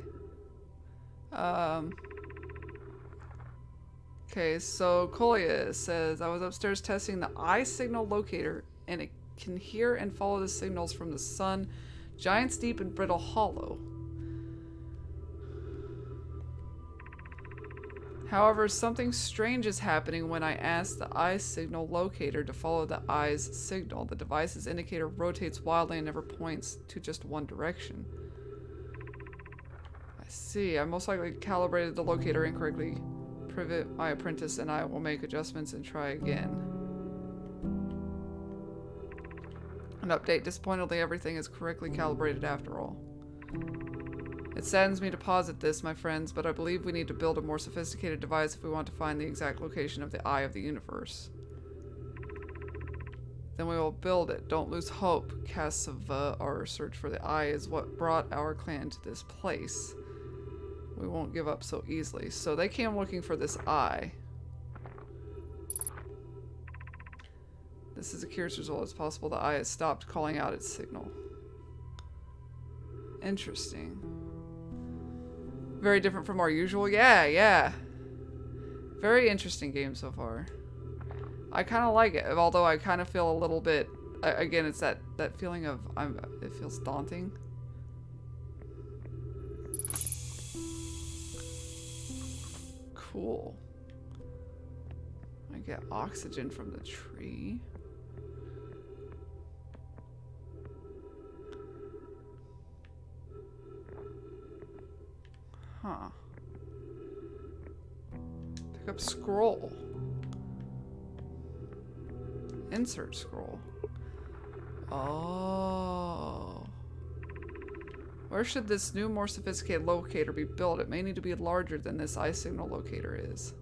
Okay, so Colia says, I was upstairs testing the eye signal locator, and it can hear and follow the signals from the sun, Giant's Deep, and Brittle Hollow. However, something strange is happening when I ask the eye signal locator to follow the eye's signal. The device's indicator rotates wildly and never points to just one direction. I see. I most likely calibrated the locator incorrectly. Privet, my apprentice, and I will make adjustments and try again. An update. Disappointingly, everything is correctly calibrated after all. It saddens me to posit this, my friends, but I believe we need to build a more sophisticated device if we want to find the exact location of the eye of the universe. Then we will build it. Don't lose hope. Cassava, our search for the eye is what brought our clan to this place. We won't give up so easily. So they came looking for this eye. This is a curious result. It's possible the eye has stopped calling out its signal. Interesting. Very different from our usual. Yeah. Very interesting game so far. I kind of like it, although I kind of feel a little bit, again, it's that feeling of, it feels daunting. Cool. I get oxygen from the tree. Huh. Pick up scroll. Insert scroll. Oh. Where should this new, more sophisticated locator be built? It may need to be larger than this eye signal locator is.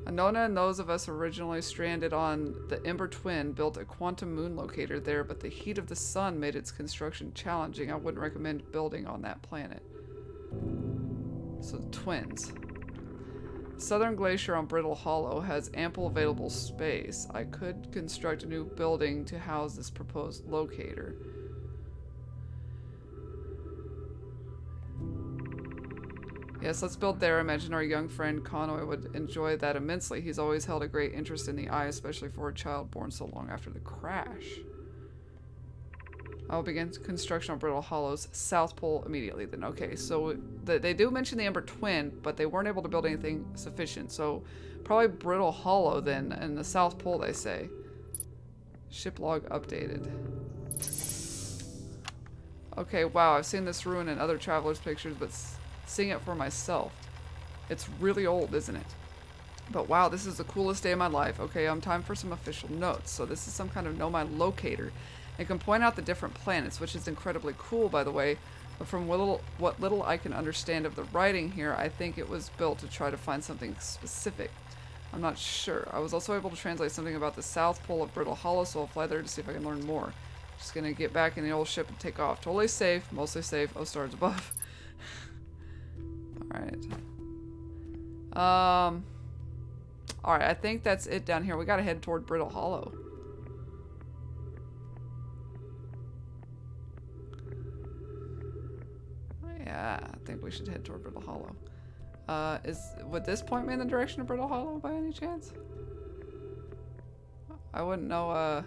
Anona and those of us originally stranded on the Ember Twin built a quantum moon locator there, but the heat of the sun made its construction challenging. I wouldn't recommend building on that planet. So the twins. Southern Glacier on Brittle Hollow has ample available space. I could construct a new building to house this proposed locator. Yes, let's build there. I imagine our young friend Conway would enjoy that immensely. He's always held a great interest in the eye, especially for a child born so long after the crash. I will begin construction on Brittle Hollow's South Pole immediately then. Okay, so they do mention the Ember Twin, but they weren't able to build anything sufficient. So probably Brittle Hollow then, and the South Pole they say. Ship log updated. Okay, wow, I've seen this ruin in other travelers' pictures, but seeing it for myself, it's really old, isn't it? But wow, this is the coolest day of my life. Okay, time for some official notes. So this is some kind of nomad locator. It can point out the different planets, which is incredibly cool, by the way. But from what little I can understand of the writing here, I think it was built to try to find something specific. I'm not sure. I was also able to translate something about the South Pole of Brittle Hollow, so I'll fly there to see if I can learn more. Just gonna get back in the old ship and take off. Totally safe, mostly safe. Oh, stars above. Alright. Alright, I think that's it down here. We gotta head toward Brittle Hollow. Yeah, I think we should head toward Brittle Hollow. Would this point me in the direction of Brittle Hollow by any chance? I wouldn't know,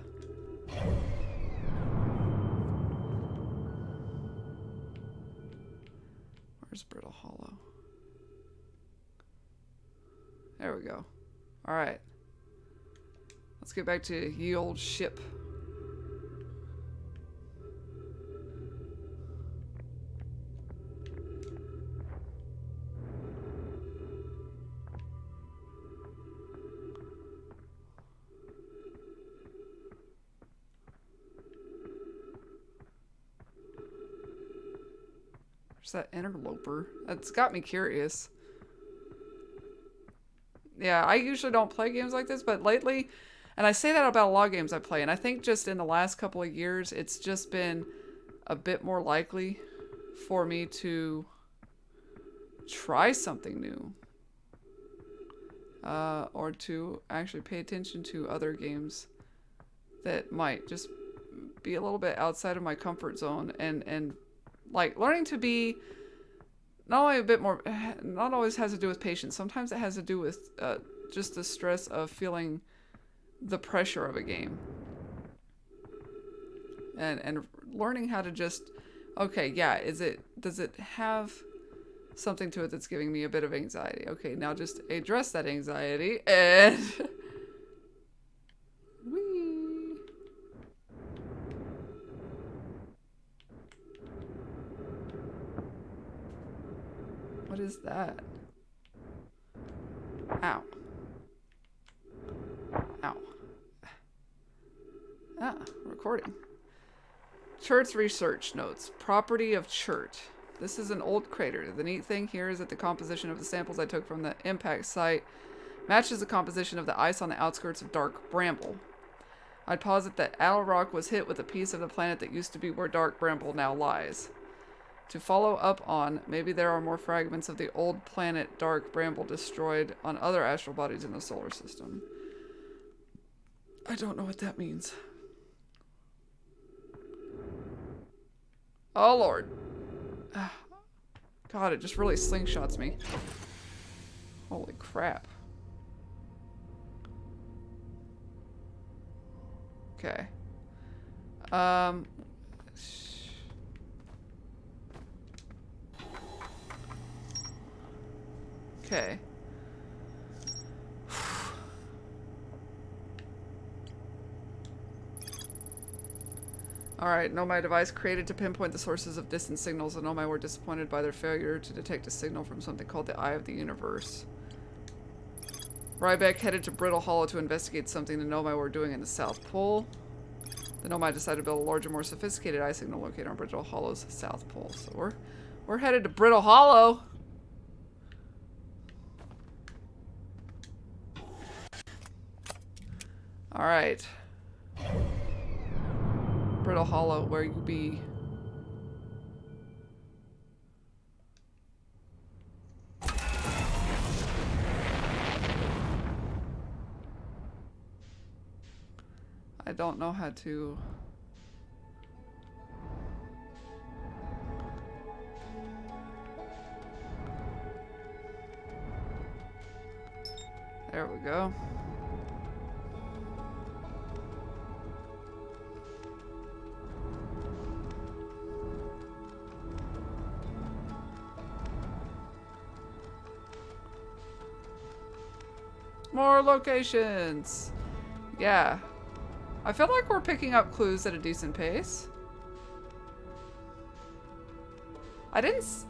Where's Brittle Hollow? There we go. Alright. Let's get back to ye old ship. That interloper. That's got me curious. Yeah, I usually don't play games like this, but lately, and I say that about a lot of games I play, and I think just in the last couple of years, it's just been a bit more likely for me to try something new. Or to actually pay attention to other games that might just be a little bit outside of my comfort zone and like learning to be not only a bit more, not always has to do with patience. Sometimes it has to do with just the stress of feeling the pressure of a game. And learning how to just, okay, yeah, does it have something to it that's giving me a bit of anxiety? Okay, now just address that anxiety and What is that? Ow. Ow. Ah, recording. Churt's research notes. Property of Churt. This is an old crater. The neat thing here is that the composition of the samples I took from the impact site matches the composition of the ice on the outskirts of Dark Bramble. I'd posit that Owl Rock was hit with a piece of the planet that used to be where Dark Bramble now lies. To follow up on, maybe there are more fragments of the old planet Dark Bramble destroyed on other astral bodies in the solar system. I don't know what that means. Oh, Lord. God, it just really slingshots me. Holy crap. Okay. Okay. Alright, Nomai device created to pinpoint the sources of distant signals, and Nomai were disappointed by their failure to detect a signal from something called the Eye of the Universe. Ryback headed to Brittle Hollow to investigate something the Nomai were doing in the South Pole. The Nomai decided to build a larger, more sophisticated eye signal located on Brittle Hollow's South Pole. So we're headed to Brittle Hollow. Alright. Brittle Hollow, where you be? I don't know how to... There we go. More locations! Yeah. I feel like we're picking up clues at a decent pace. I didn't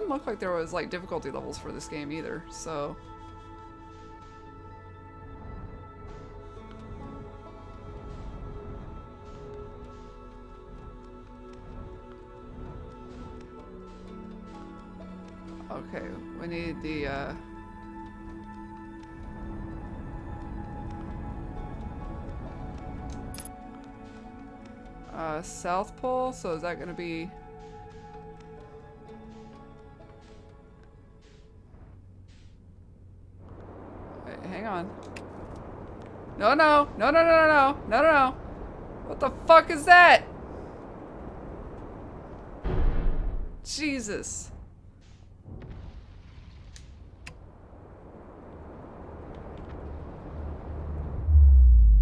look like there was like difficulty levels for this game either, so... Okay, we need the, South Pole, so is that gonna be... Wait, hang on. No, no! No, no, no, no, no! No, no, no! What the fuck is that? Jesus.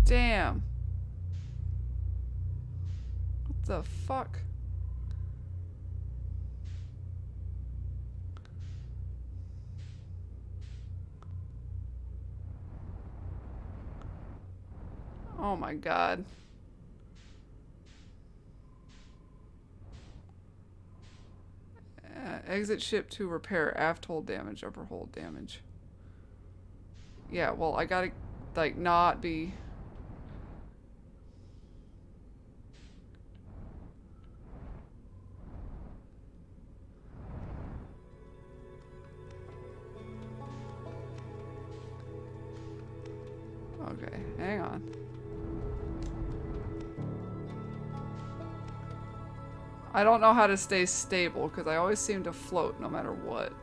Damn. What the fuck? Oh my god. Exit ship to repair aft hold damage, upper hold damage. Yeah, well, I gotta, like, not be... Okay, hang on. I don't know how to stay stable because I always seem to float no matter what.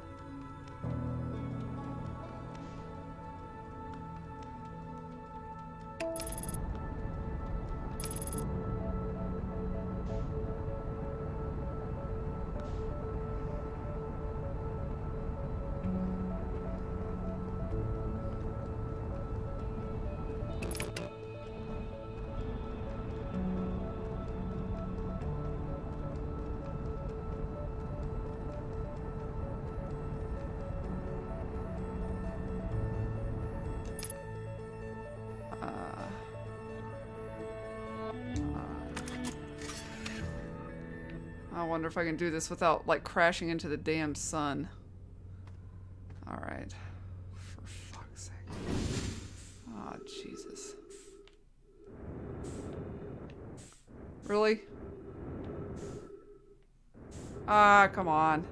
I wonder if I can do this without, like, crashing into the damn sun. Alright. For fuck's sake. Oh, Jesus. Really? Ah, come on.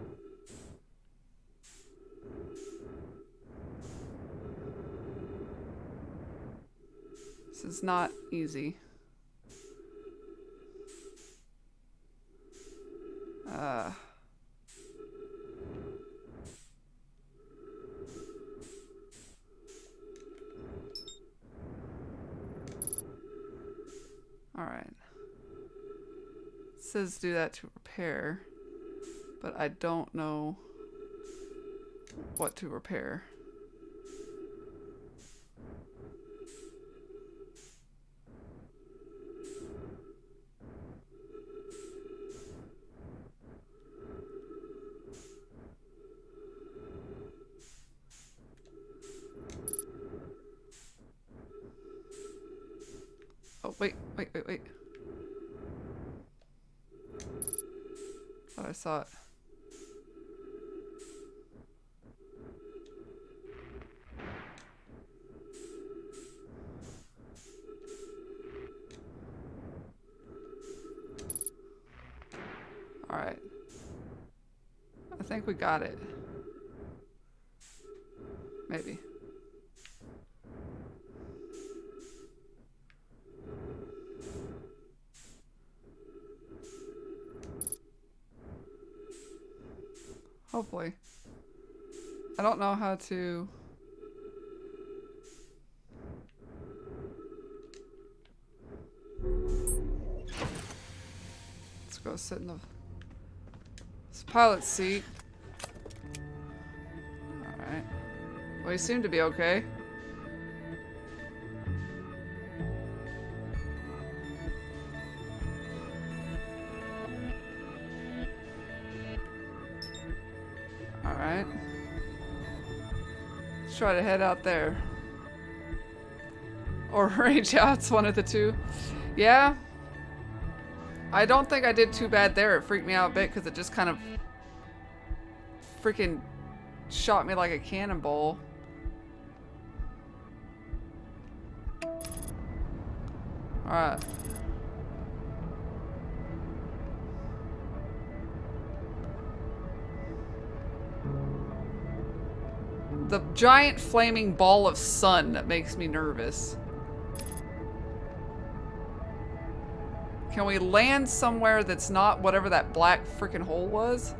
This is not easy. Alright. It says do that to repair, but I don't know what to repair. Oh, wait. Thought I saw it. Alright. I think we got it. Maybe. Hopefully. I don't know how to... Let's go sit in the pilot seat. Alright. Well, you seem to be okay. Alright. Let's try to head out there. Or range out, it's one of the two. Yeah. I don't think I did too bad there. It freaked me out a bit because it just kind of freaking shot me like a cannonball. Alright. The giant flaming ball of sun that makes me nervous. Can we land somewhere that's not whatever that black freaking hole was?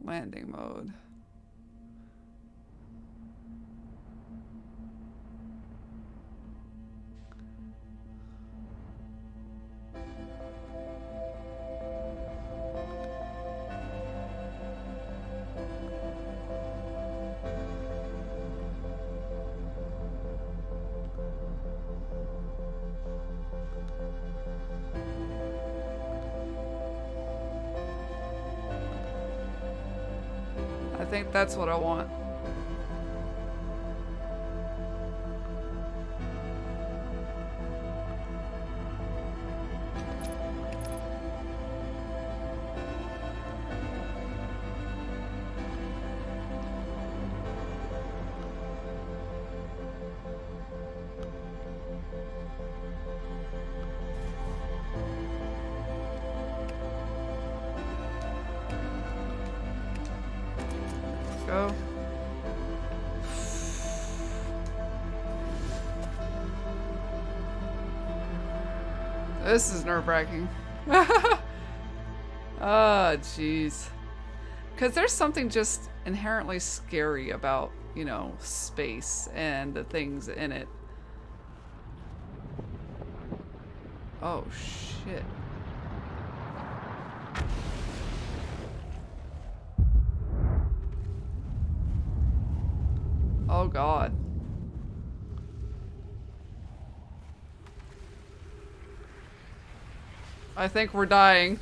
Landing mode. I think that's what I want. Go. This is nerve-wracking. Ah, jeez. Because there's something just inherently scary about, you know, space and the things in it. Oh, shit. Oh, God. I think we're dying.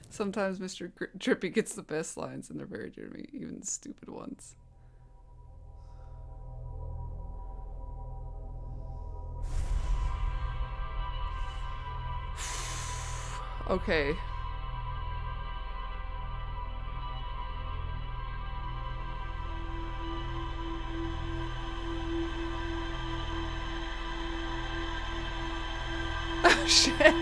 Sometimes Mr. Drippy gets the best lines and they're very dear to me, even stupid ones. Okay. shit.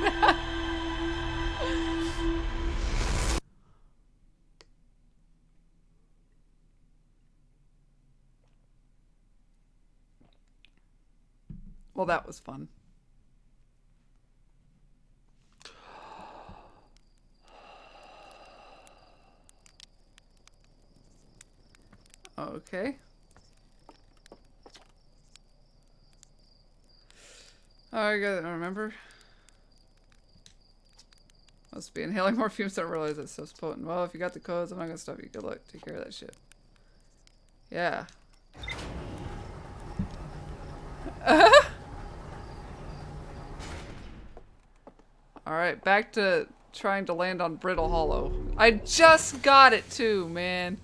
Well, that was fun. Okay. Oh, I gotta remember. Must be inhaling more fumes. Don't realize that stuff's potent. Well, if you got the codes, I'm not gonna stop you. Good luck. Take care of that shit. Yeah. Alright, back to trying to land on Brittle Hollow. I just got it too, man.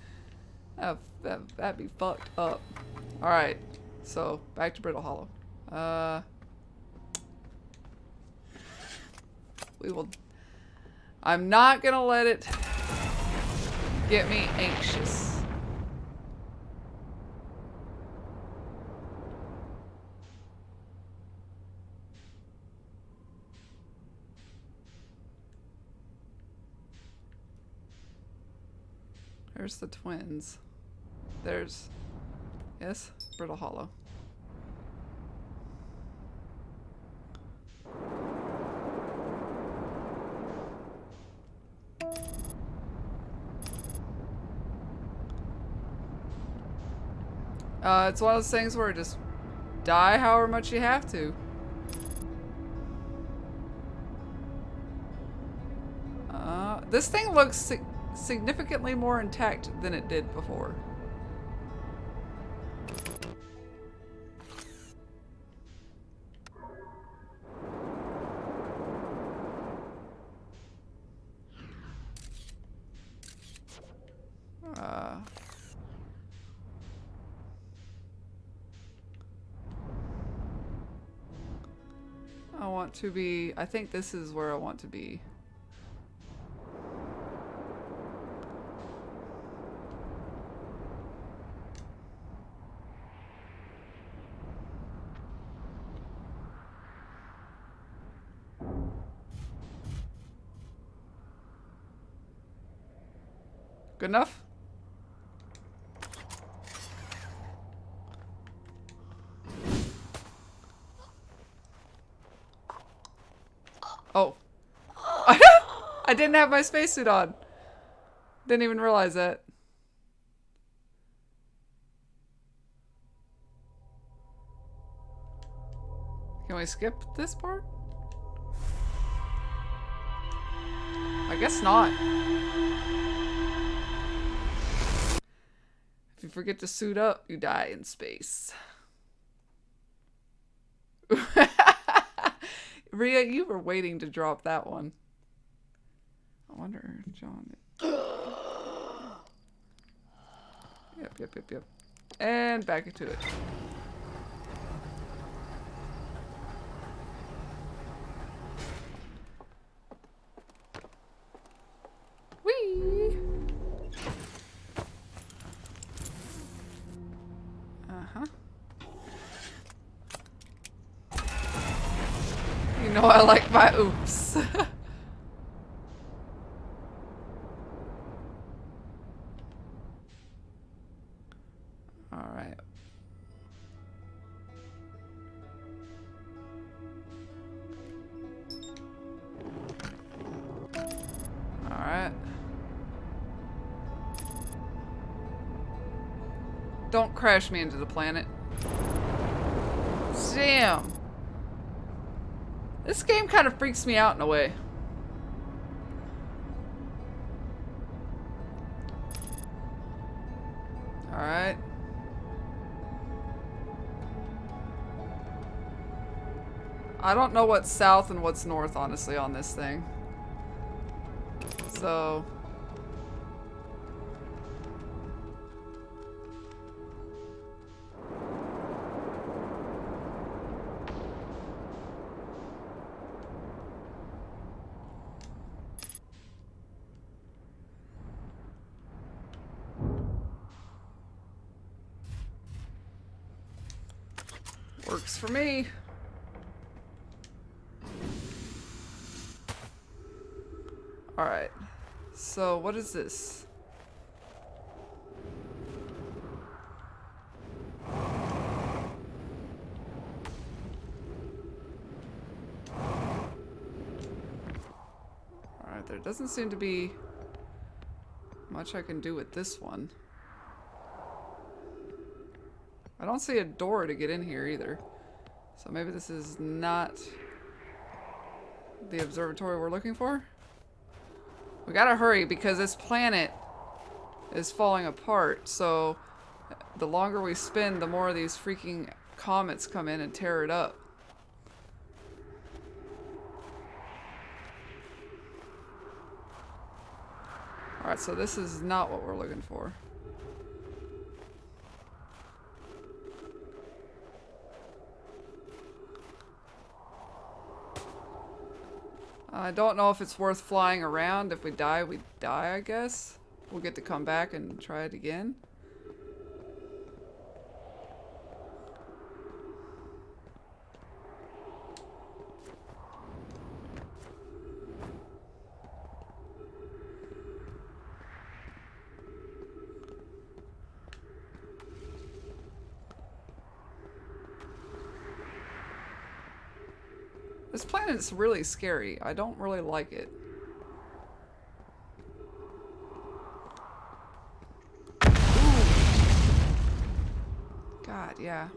That'd be fucked up. Alright, so back to Brittle Hollow. We will... I'm not gonna let it get me anxious. There's the twins. There's... Yes? Brittle Hollow. It's one of those things where just die however much you have to. This thing looks significantly more intact than it did before. I want to be... I think this is where I want to be. Good enough? Oh. I didn't have my spacesuit on. Didn't even realize that. Can we skip this part? I guess not. If you forget to suit up, you die in space. Rhea, you were waiting to drop that one. I wonder, John. Yep. And back into it. Whee! Uh-huh. You know I like my oops. Alright. Alright. Don't crash me into the planet. Damn. This game kind of freaks me out in a way. Alright. I don't know what's south and what's north, honestly, on this thing. So... works for me. Alright. So, what is this? Alright, there doesn't seem to be much I can do with this one. I don't see a door to get in here either. So maybe this is not the observatory we're looking for? We gotta hurry because this planet is falling apart. So the longer we spin, the more of these freaking comets come in and tear it up. Alright, so this is not what we're looking for. I don't know if it's worth flying around. If we die, we die, I guess. We'll get to come back and try it again. This planet's really scary. I don't really like it. God, yeah.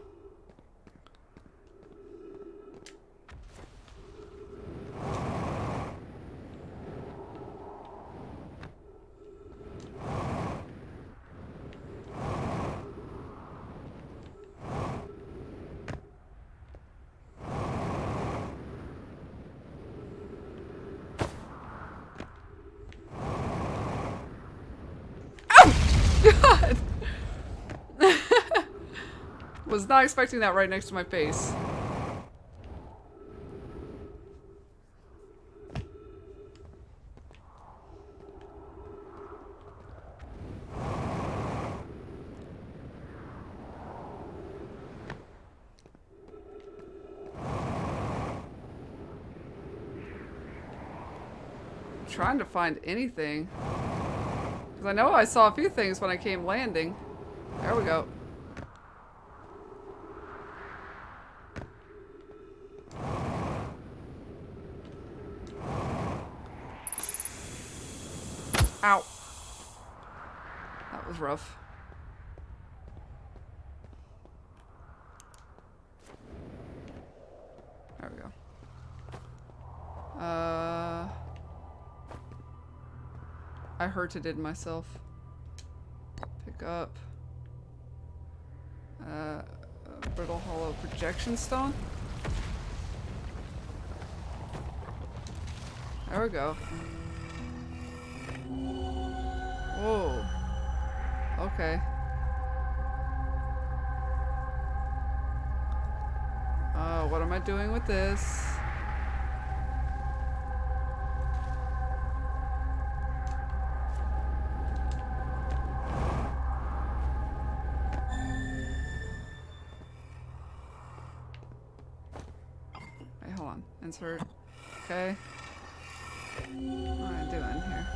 God! Was not expecting that right next to my face. I'm trying to find anything. Because I know I saw a few things when I came landing. There we go. Ow. That was rough. There we go. I hurted myself. Pick up. Brittle hollow projection stone. There we go. Whoa. Okay. What am I doing with this? Hey, hold on. Insert. Okay. What am I doing here?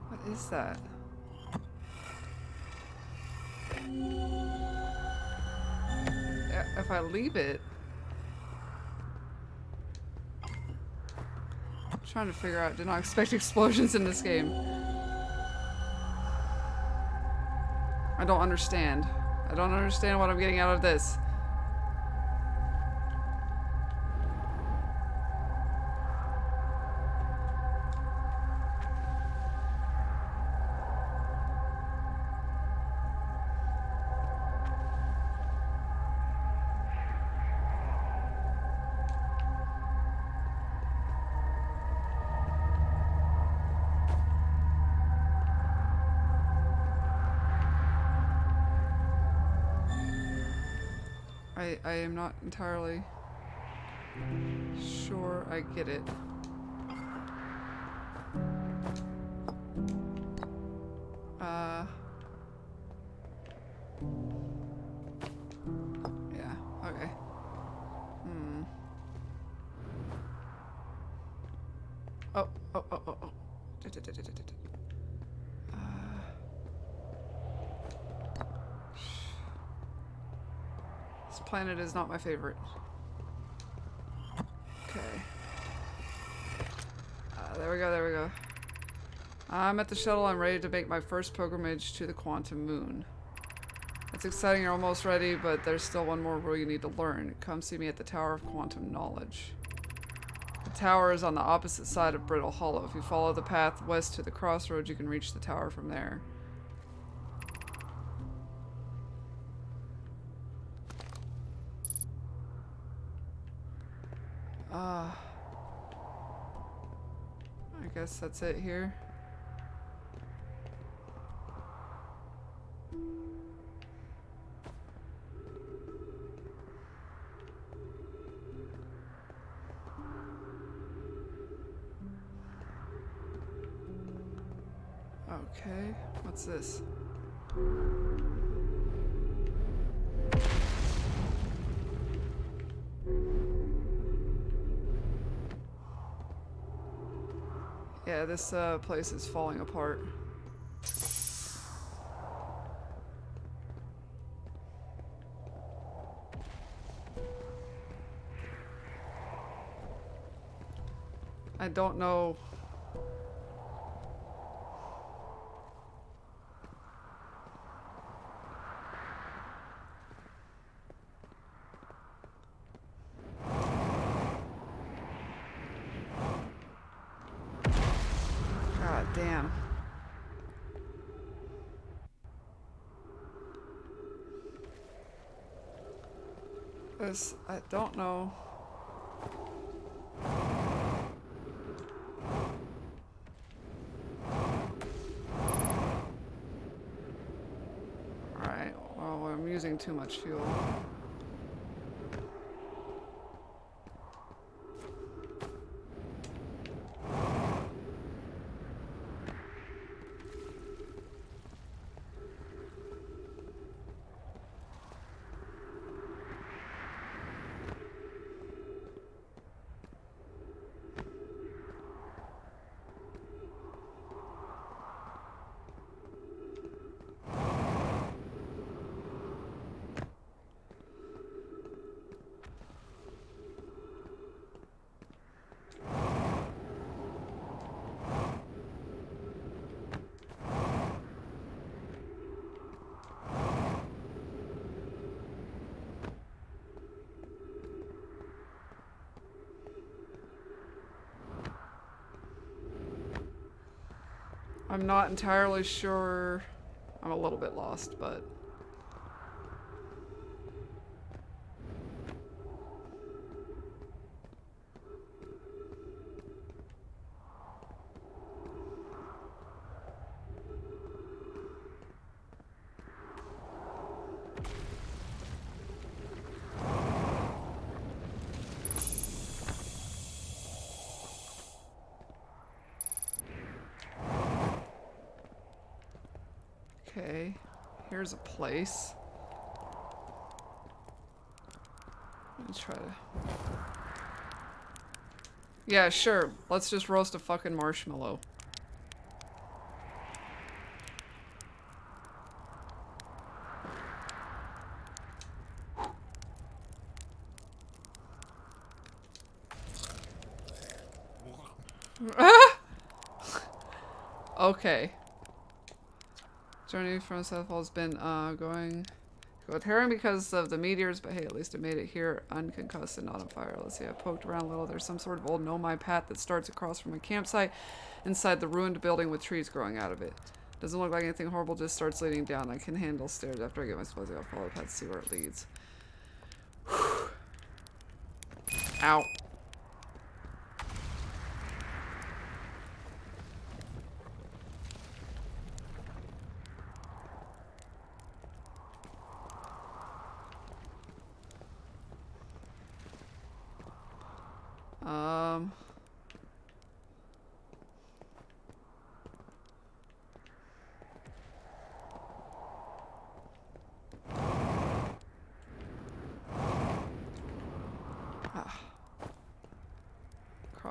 What is that? If I leave it... I'm trying to figure out... Did not expect explosions in this game. I don't understand. I don't understand what I'm getting out of this. I am not entirely sure I get it. Yeah, okay. This planet is not my favorite. Okay. There we go, there we go. I'm at the shuttle. I'm ready to make my first pilgrimage to the quantum moon. It's exciting, you're almost ready, but there's still one more rule you need to learn. Come see me at the Tower of Quantum Knowledge. The tower is on the opposite side of Brittle Hollow. If you follow the path west to the crossroads, you can reach the tower from there. I guess that's it here. Okay, what's this? Yeah, this place is falling apart. I don't know. God damn. This, I don't know. Alright, well, I'm using too much fuel. I'm not entirely sure. I'm a little bit lost, but... Okay, here's a place. Let's try to... Yeah, sure. Let's just roast a fucking marshmallow. Okay. Journey from Southfall has been going with herring because of the meteors, but hey, at least it made it here unconcussed and not on fire. Let's see, I poked around a little. There's some sort of old nomai path that starts across from a campsite inside the ruined building with trees growing out of it. Doesn't look like anything horrible, just starts leading down. I can handle stairs after I get my supplies. I'll follow the path to see where it leads. Ow.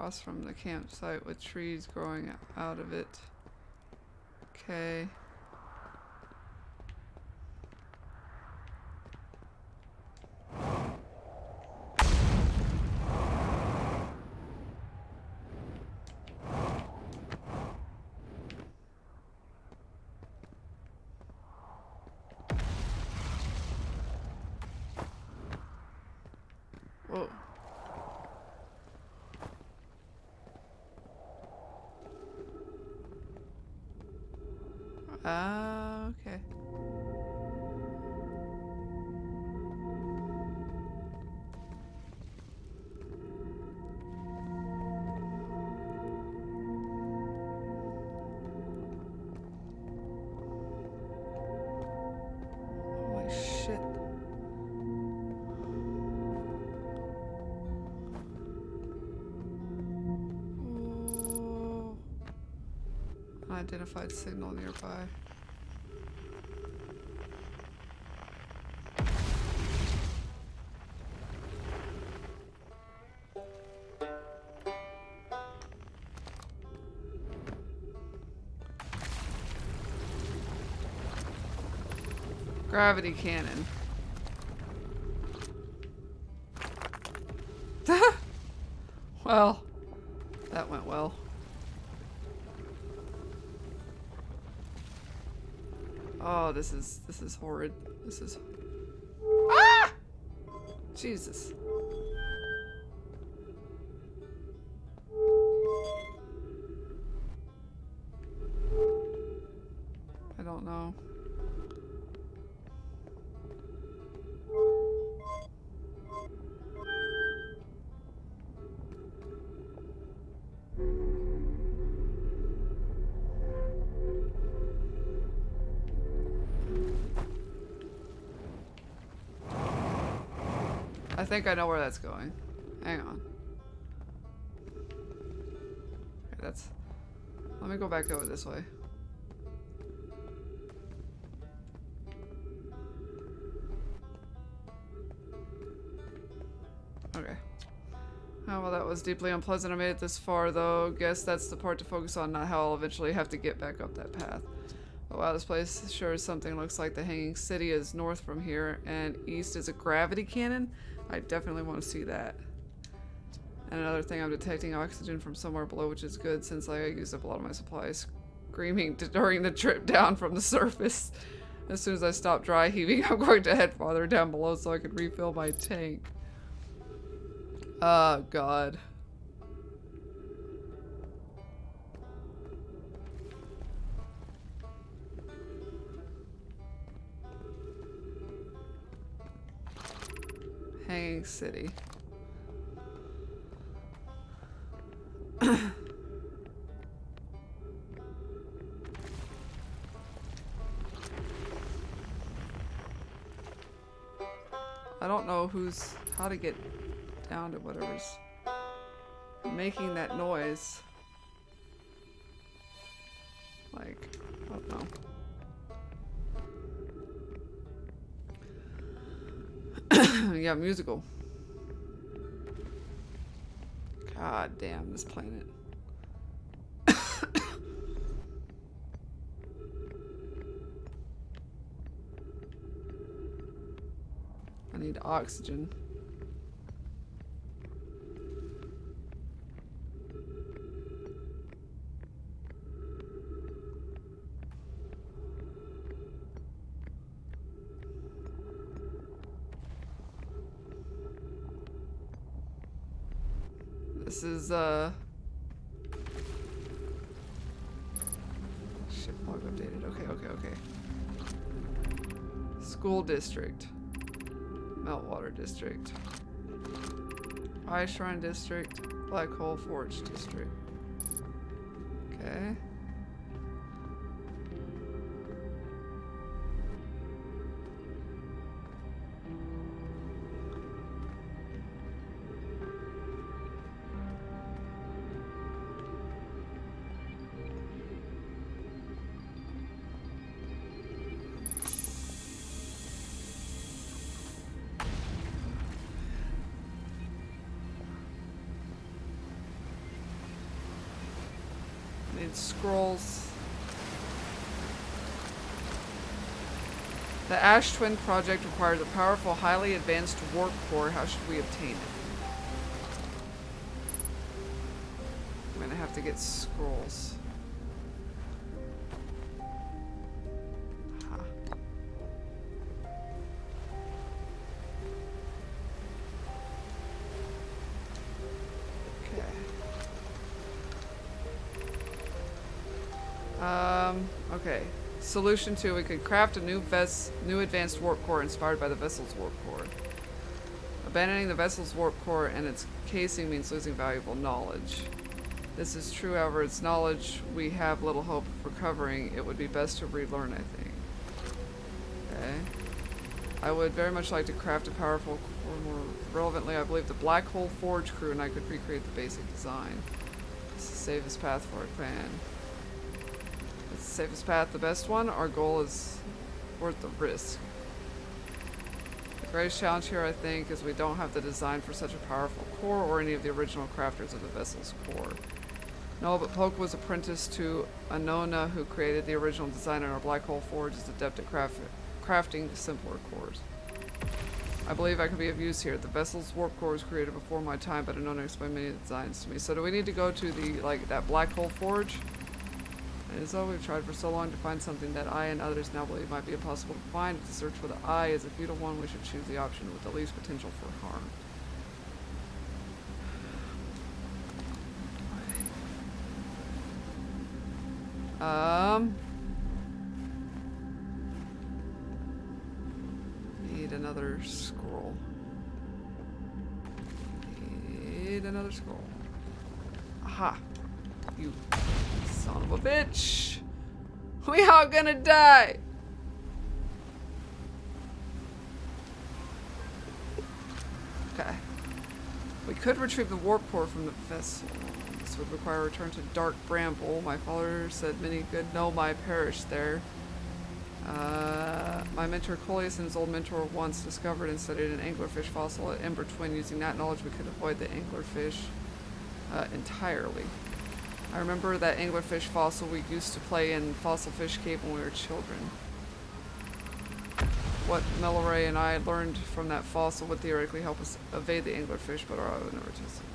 across from the campsite with trees growing out of it. Okay. Whoa. Ah, okay. Holy shit. Oh. Unidentified signal nearby. Gravity cannon. Well, that went well. Oh, this is horrid. This is ah! Jesus. I don't know. I think I know where that's going. Hang on. Okay, that's... Let me go back over this way. Okay. Oh, well, that was deeply unpleasant. I made it this far, though. Guess that's the part to focus on, not how I'll eventually have to get back up that path. Oh, wow, this place sure is something. Looks like the Hanging City is north from here, and east is a gravity cannon. I definitely want to see that. And another thing, I'm detecting oxygen from somewhere below, which is good since I used up a lot of my supplies screaming during the trip down from the surface. As soon as I stop dry heaving, I'm going to head farther down below so I can refill my tank. Oh, God. Hanging City. I don't know how to get down to whatever's making that noise. Like, I don't know. Yeah, musical. God damn, this planet. I need oxygen. This is, ship log updated. Okay. School district. Meltwater district. Eye Shrine district. Black Hole Forge district. Okay. need scrolls. The Ash Twin project requires a powerful, highly advanced warp core. How should we obtain it? I'm gonna have to get scrolls. Huh. Okay. Okay. Solution 2, we could craft a new advanced warp core inspired by the vessel's warp core. Abandoning the vessel's warp core and its casing means losing valuable knowledge. This is true, however, its knowledge we have little hope of recovering. It would be best to relearn, I think. Okay. I would very much like to craft a powerful core. More relevantly, I believe the Black Hole Forge crew and I could recreate the basic design. This is the safest path for our clan. Is the safest path the best one? Our goal is worth the risk. The greatest challenge here, I think, is we don't have the design for such a powerful core or any of the original crafters of the vessel's core. No, but Poke was apprenticed to Anona, who created the original design, and our Black Hole Forge is adept at crafting simpler cores. I believe I could be of use here. The vessel's warp core was created before my time, but Anona explained many of the designs to me. So do we need to go to the, that Black Hole Forge? As though we've tried for so long to find something that I and others now believe might be impossible to find. If the search for the eye is a futile one, we should choose the option with the least potential for harm. Need another scroll. Need another scroll. Aha! You son of a bitch! We all gonna die! Okay. We could retrieve the warp core from the vessel. This would require a return to Dark Bramble. My father said many good Nomai perished there. My mentor Coleus and his old mentor once discovered and studied an anglerfish fossil at Ember Twin. Using that knowledge, we could avoid the anglerfish entirely. I remember that anglerfish fossil we used to play in Fossil Fish Cave when we were children. What Melloray and I learned from that fossil would theoretically help us evade the anglerfish, but I would never test it.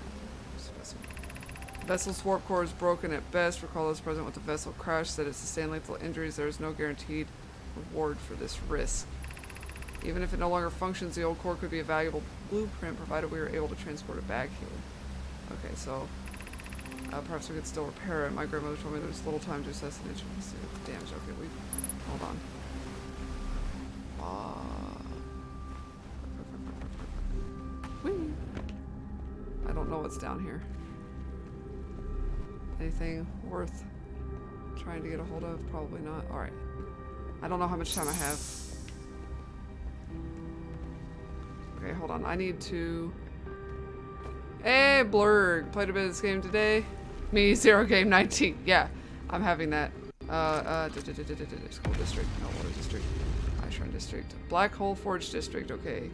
The vessel's warp core is broken at best. Recall those present with the vessel crash said it sustained lethal injuries. There is no guaranteed reward for this risk. Even if it no longer functions, the old core could be a valuable blueprint provided we were able to transport it back here. Okay, so perhaps we could still repair it. My grandmother told me there was little time to assess the nature of the damage. Okay, hold on. Whee! I don't know what's down here. Anything worth trying to get a hold of? Probably not. Alright. I don't know how much time I have. Okay, hold on. I need to... Hey, Blurg! Played a bit of this game today? Me, Zero Game 19. Yeah, I'm having that. School District. No, Water District. Shrine District. Black Hole Forge District. Okay.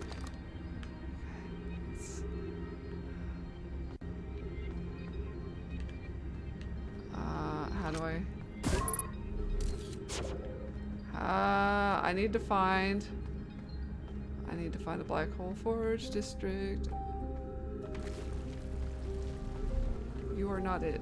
How do I need to find the Black Hole Forge District. You are not it.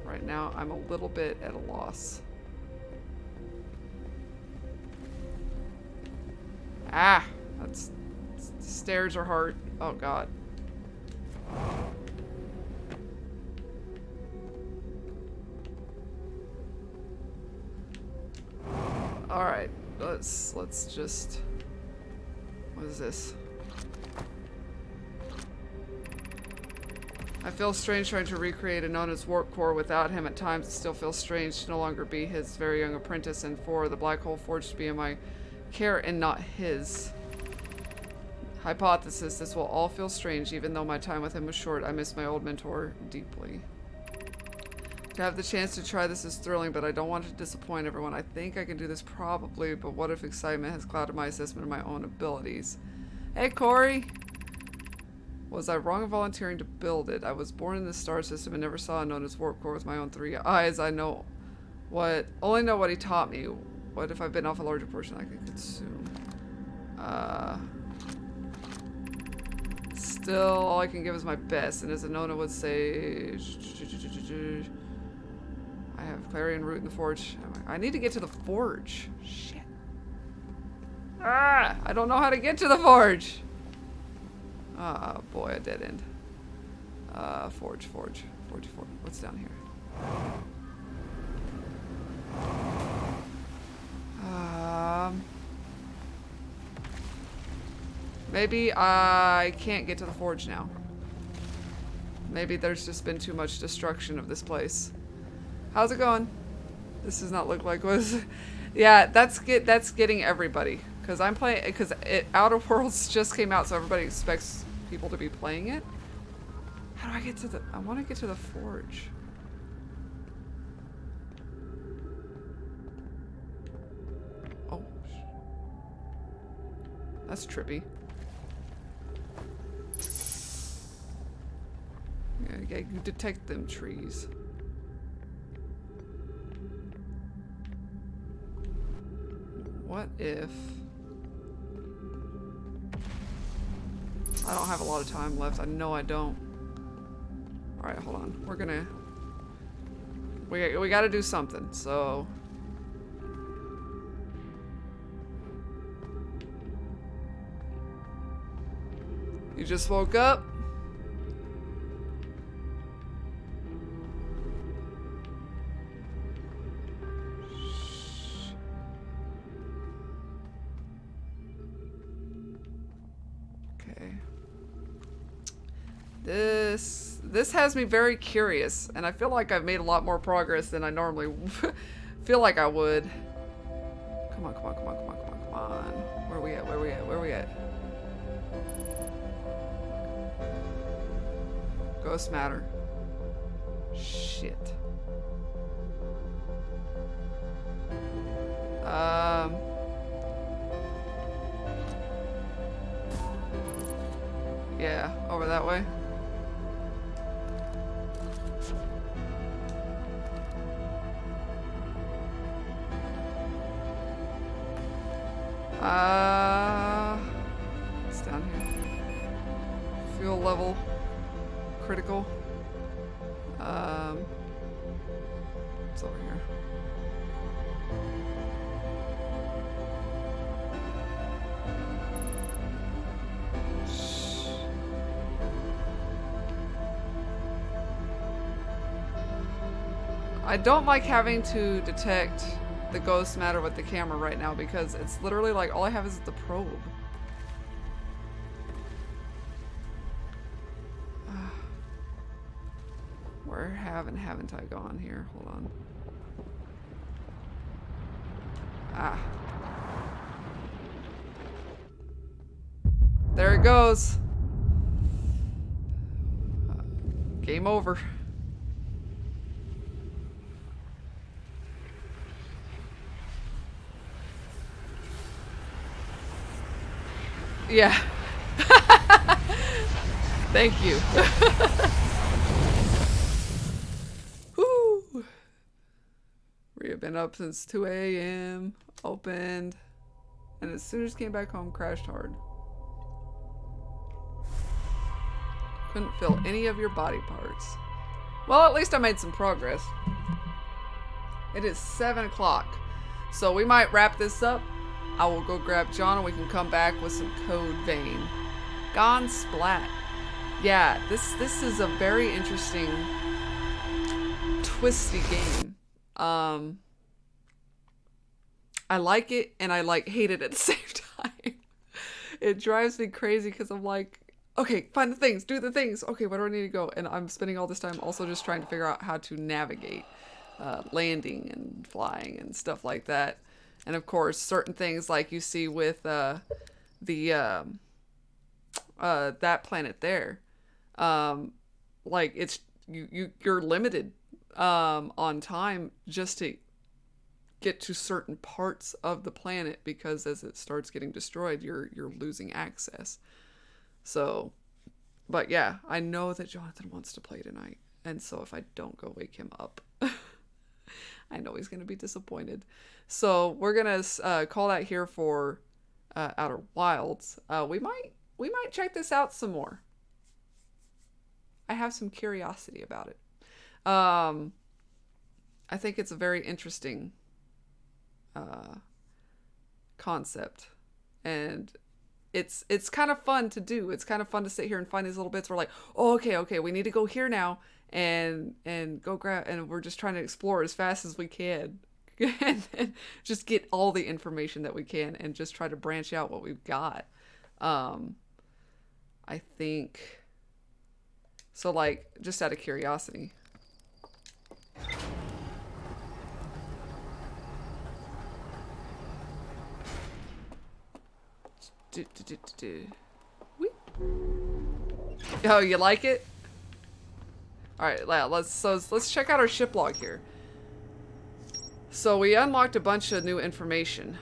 Right now, I'm a little bit at a loss. Ah! That's... Stairs are hard. Oh, God. Alright. Let's just... What is this? I feel strange trying to recreate Anona's warp core without him. At times, it still feels strange to no longer be his very young apprentice, and for the Black Hole Forge to be in my care and not his. Hypothesis, this will all feel strange, even though my time with him was short. I miss my old mentor deeply. To have the chance to try this is thrilling, but I don't want to disappoint everyone. I think I can do this probably, but what if excitement has clouded my assessment of my own abilities? Hey, Corey! Was I wrong in volunteering to build it? I was born in this star system and never saw a known as warp core with my own 3 eyes. I know what... Only know what he taught me. What if I bit off a larger portion I could consume? Still, all I can give is my best, and as Anona would say... I have Clarion Root in the forge. I need to get to the forge. Shit. Ah! I don't know how to get to the forge! Ah, boy, a dead end. Forge. What's down here? Maybe I can't get to the forge now. Maybe there's just been too much destruction of this place. How's it going? This does not look like was. Yeah, that's getting everybody. Because I'm playing, because Outer Worlds just came out, so everybody expects people to be playing it. How do I get to the, I want to get to the forge. Oh. That's trippy. Yeah, you detect them trees. What if... I don't have a lot of time left. I know I don't. Alright, hold on. We're gonna... We gotta do something, so... You just woke up? This has me very curious, and I feel like I've made a lot more progress than I normally feel like I would. Come on. Where are we at? Ghost matter. Shit. Yeah, over that way. It's down here. Fuel level. Critical. It's over here. I don't like having to detect the ghost matter with the camera right now because it's literally like all I have is the probe. Where haven't I gone here? Hold on. Ah. There it goes. Game over. Yeah. Thank you. Woo. We have been up since 2 a.m. Opened. And as soon as came back home, crashed hard. Couldn't feel any of your body parts. Well, at least I made some progress. It is 7 o'clock. So we might wrap this up. I will go grab John and we can come back with some Code Vein. Gone Splat. Yeah, this is a very interesting, twisty game. I like it and I hate it at the same time. It drives me crazy because I'm like, okay, find the things, do the things. Okay, where do I need to go? And I'm spending all this time also just trying to figure out how to navigate landing and flying and stuff like that. And of course, certain things like you see with the that planet there. Um, like it's you're limited on time just to get to certain parts of the planet, because as it starts getting destroyed, you're losing access. So, but yeah, I know that Jonathan wants to play tonight, and so if I don't go wake him up, I know he's gonna be disappointed. So we're gonna call that here for Outer Wilds. We might check this out some more. I have some curiosity about it. Um, I think it's a very interesting uh, concept, and it's kind of fun to do. It's kind of fun to sit here and find these little bits. We're like, oh, okay, we need to go here now, and go grab, and we're just trying to explore as fast as we can, and just get all the information that we can, and just try to branch out what we've got. Um, I think so. Like, just out of curiosity. Do, do, do, do, Oh, you like it? All right, let's check out our ship log here. So we unlocked a bunch of new information.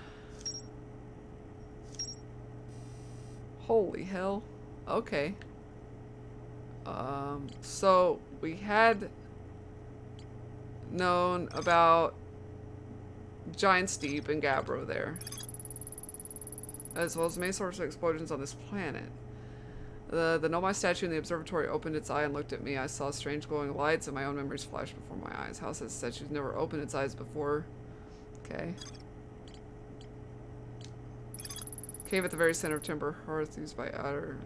Holy hell. Okay. So we had known about Giant's Deep and Gabbro there, as well as main source of explosions on this planet. The Nomai statue in the observatory opened its eye and looked at me. I saw strange glowing lights and my own memories flashed before my eyes. How says statue's never opened its eyes before? Okay. Cave at the very center of Timber Hearth used by Outer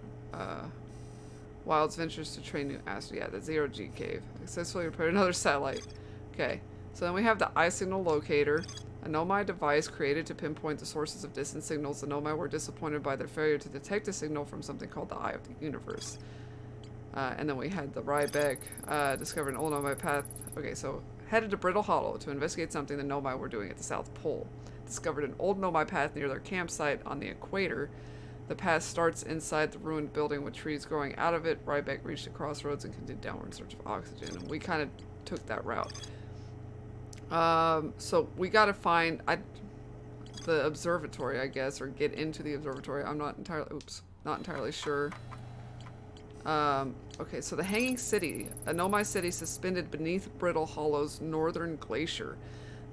Wilds ventures to train new astronauts. Yeah, the Zero G cave. Successfully repaired another satellite. Okay. So then we have the eye signal locator. A Nomai device created to pinpoint the sources of distant signals. The Nomai were disappointed by their failure to detect a signal from something called the Eye of the Universe. And then we had the Rybeck discovered an old Nomai path. Okay, so headed to Brittle Hollow to investigate something the Nomai were doing at the South Pole. Discovered an old Nomai path near their campsite on the equator. The path starts inside the ruined building with trees growing out of it. Rybeck reached a crossroads and continued downward in search of oxygen. And we kind of took that route. So we gotta find the observatory, I guess, or get into the observatory. I'm not entirely sure. Okay, so the Hanging City, a Nomai city suspended beneath Brittle Hollow's northern glacier.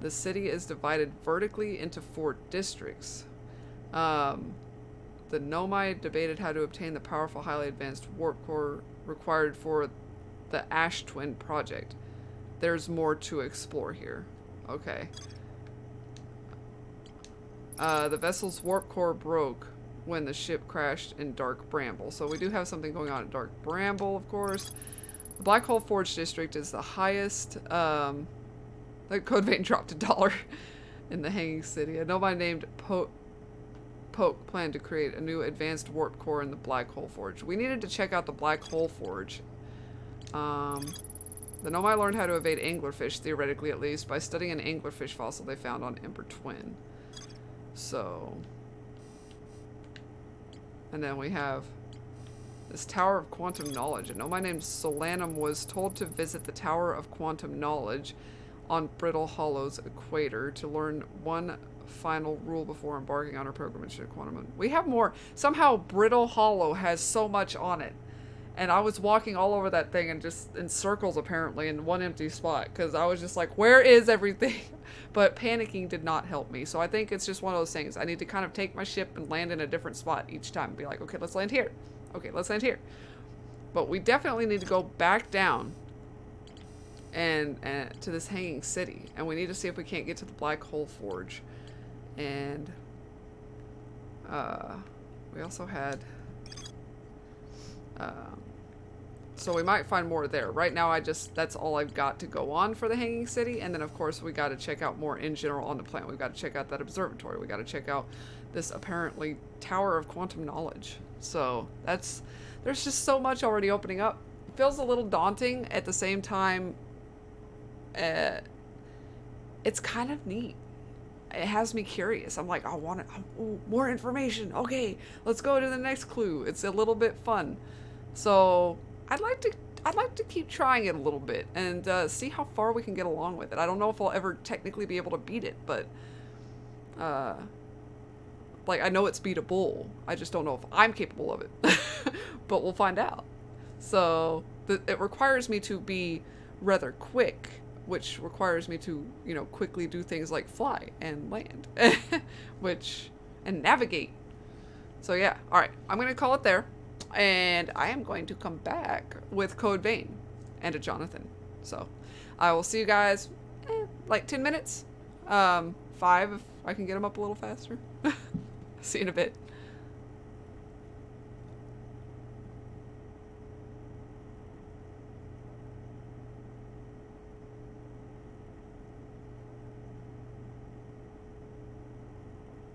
The city is divided vertically into 4 districts. The Nomai debated how to obtain the powerful, highly advanced warp core required for the Ash Twin project. There's more to explore here. Okay. The vessel's warp core broke when the ship crashed in Dark Bramble. So we do have something going on at Dark Bramble, of course. The Black Hole Forge district is the highest. The code vein dropped $1 in the Hanging City. A Nomai named Poke planned to create a new advanced warp core in the Black Hole Forge. We needed to check out the Black Hole Forge. The Nomai learned how to evade anglerfish, theoretically at least, by studying an anglerfish fossil they found on Ember Twin. So... And then we have this Tower of Quantum Knowledge. A Nomai named Solanum was told to visit the Tower of Quantum Knowledge on Brittle Hollow's equator to learn one final rule before embarking on her pilgrimage to Quantum Moon. We have more. Somehow Brittle Hollow has so much on it. And I was walking all over that thing and just in circles, apparently, in one empty spot. Because I was just like, where is everything? But panicking did not help me. So I think it's just one of those things. I need to kind of take my ship and land in a different spot each time. And be like, okay, let's land here. Okay, let's land here. But we definitely need to go back down and to this Hanging City. And we need to see if we can't get to the Black Hole Forge. And we also had... so we might find more there. Right now, that's all I've got to go on for the Hanging City. And then, of course, we got to check out more in general on the planet. We've got to check out that observatory. We got to check out this apparently Tower of Quantum Knowledge. So there's just so much already opening up. It feels a little daunting. At the same time, it's kind of neat. it has me curious. I'm like, I want it. Oh, more information. Okay, let's go to the next clue. It's a little bit fun. So I'd like to keep trying it a little bit and see how far we can get along with it. I don't know if I'll ever technically be able to beat it, but like, I know it's beatable. I just don't know if I'm capable of it. But we'll find out. So it requires me to be rather quick, which requires me to, you know, quickly do things like fly and land, and navigate. So yeah, all right, I'm going to call it there. And I am going to come back with Code Vein and a Jonathan. So I will see you guys like 10 minutes. 5 if I can get them up a little faster. See you in a bit.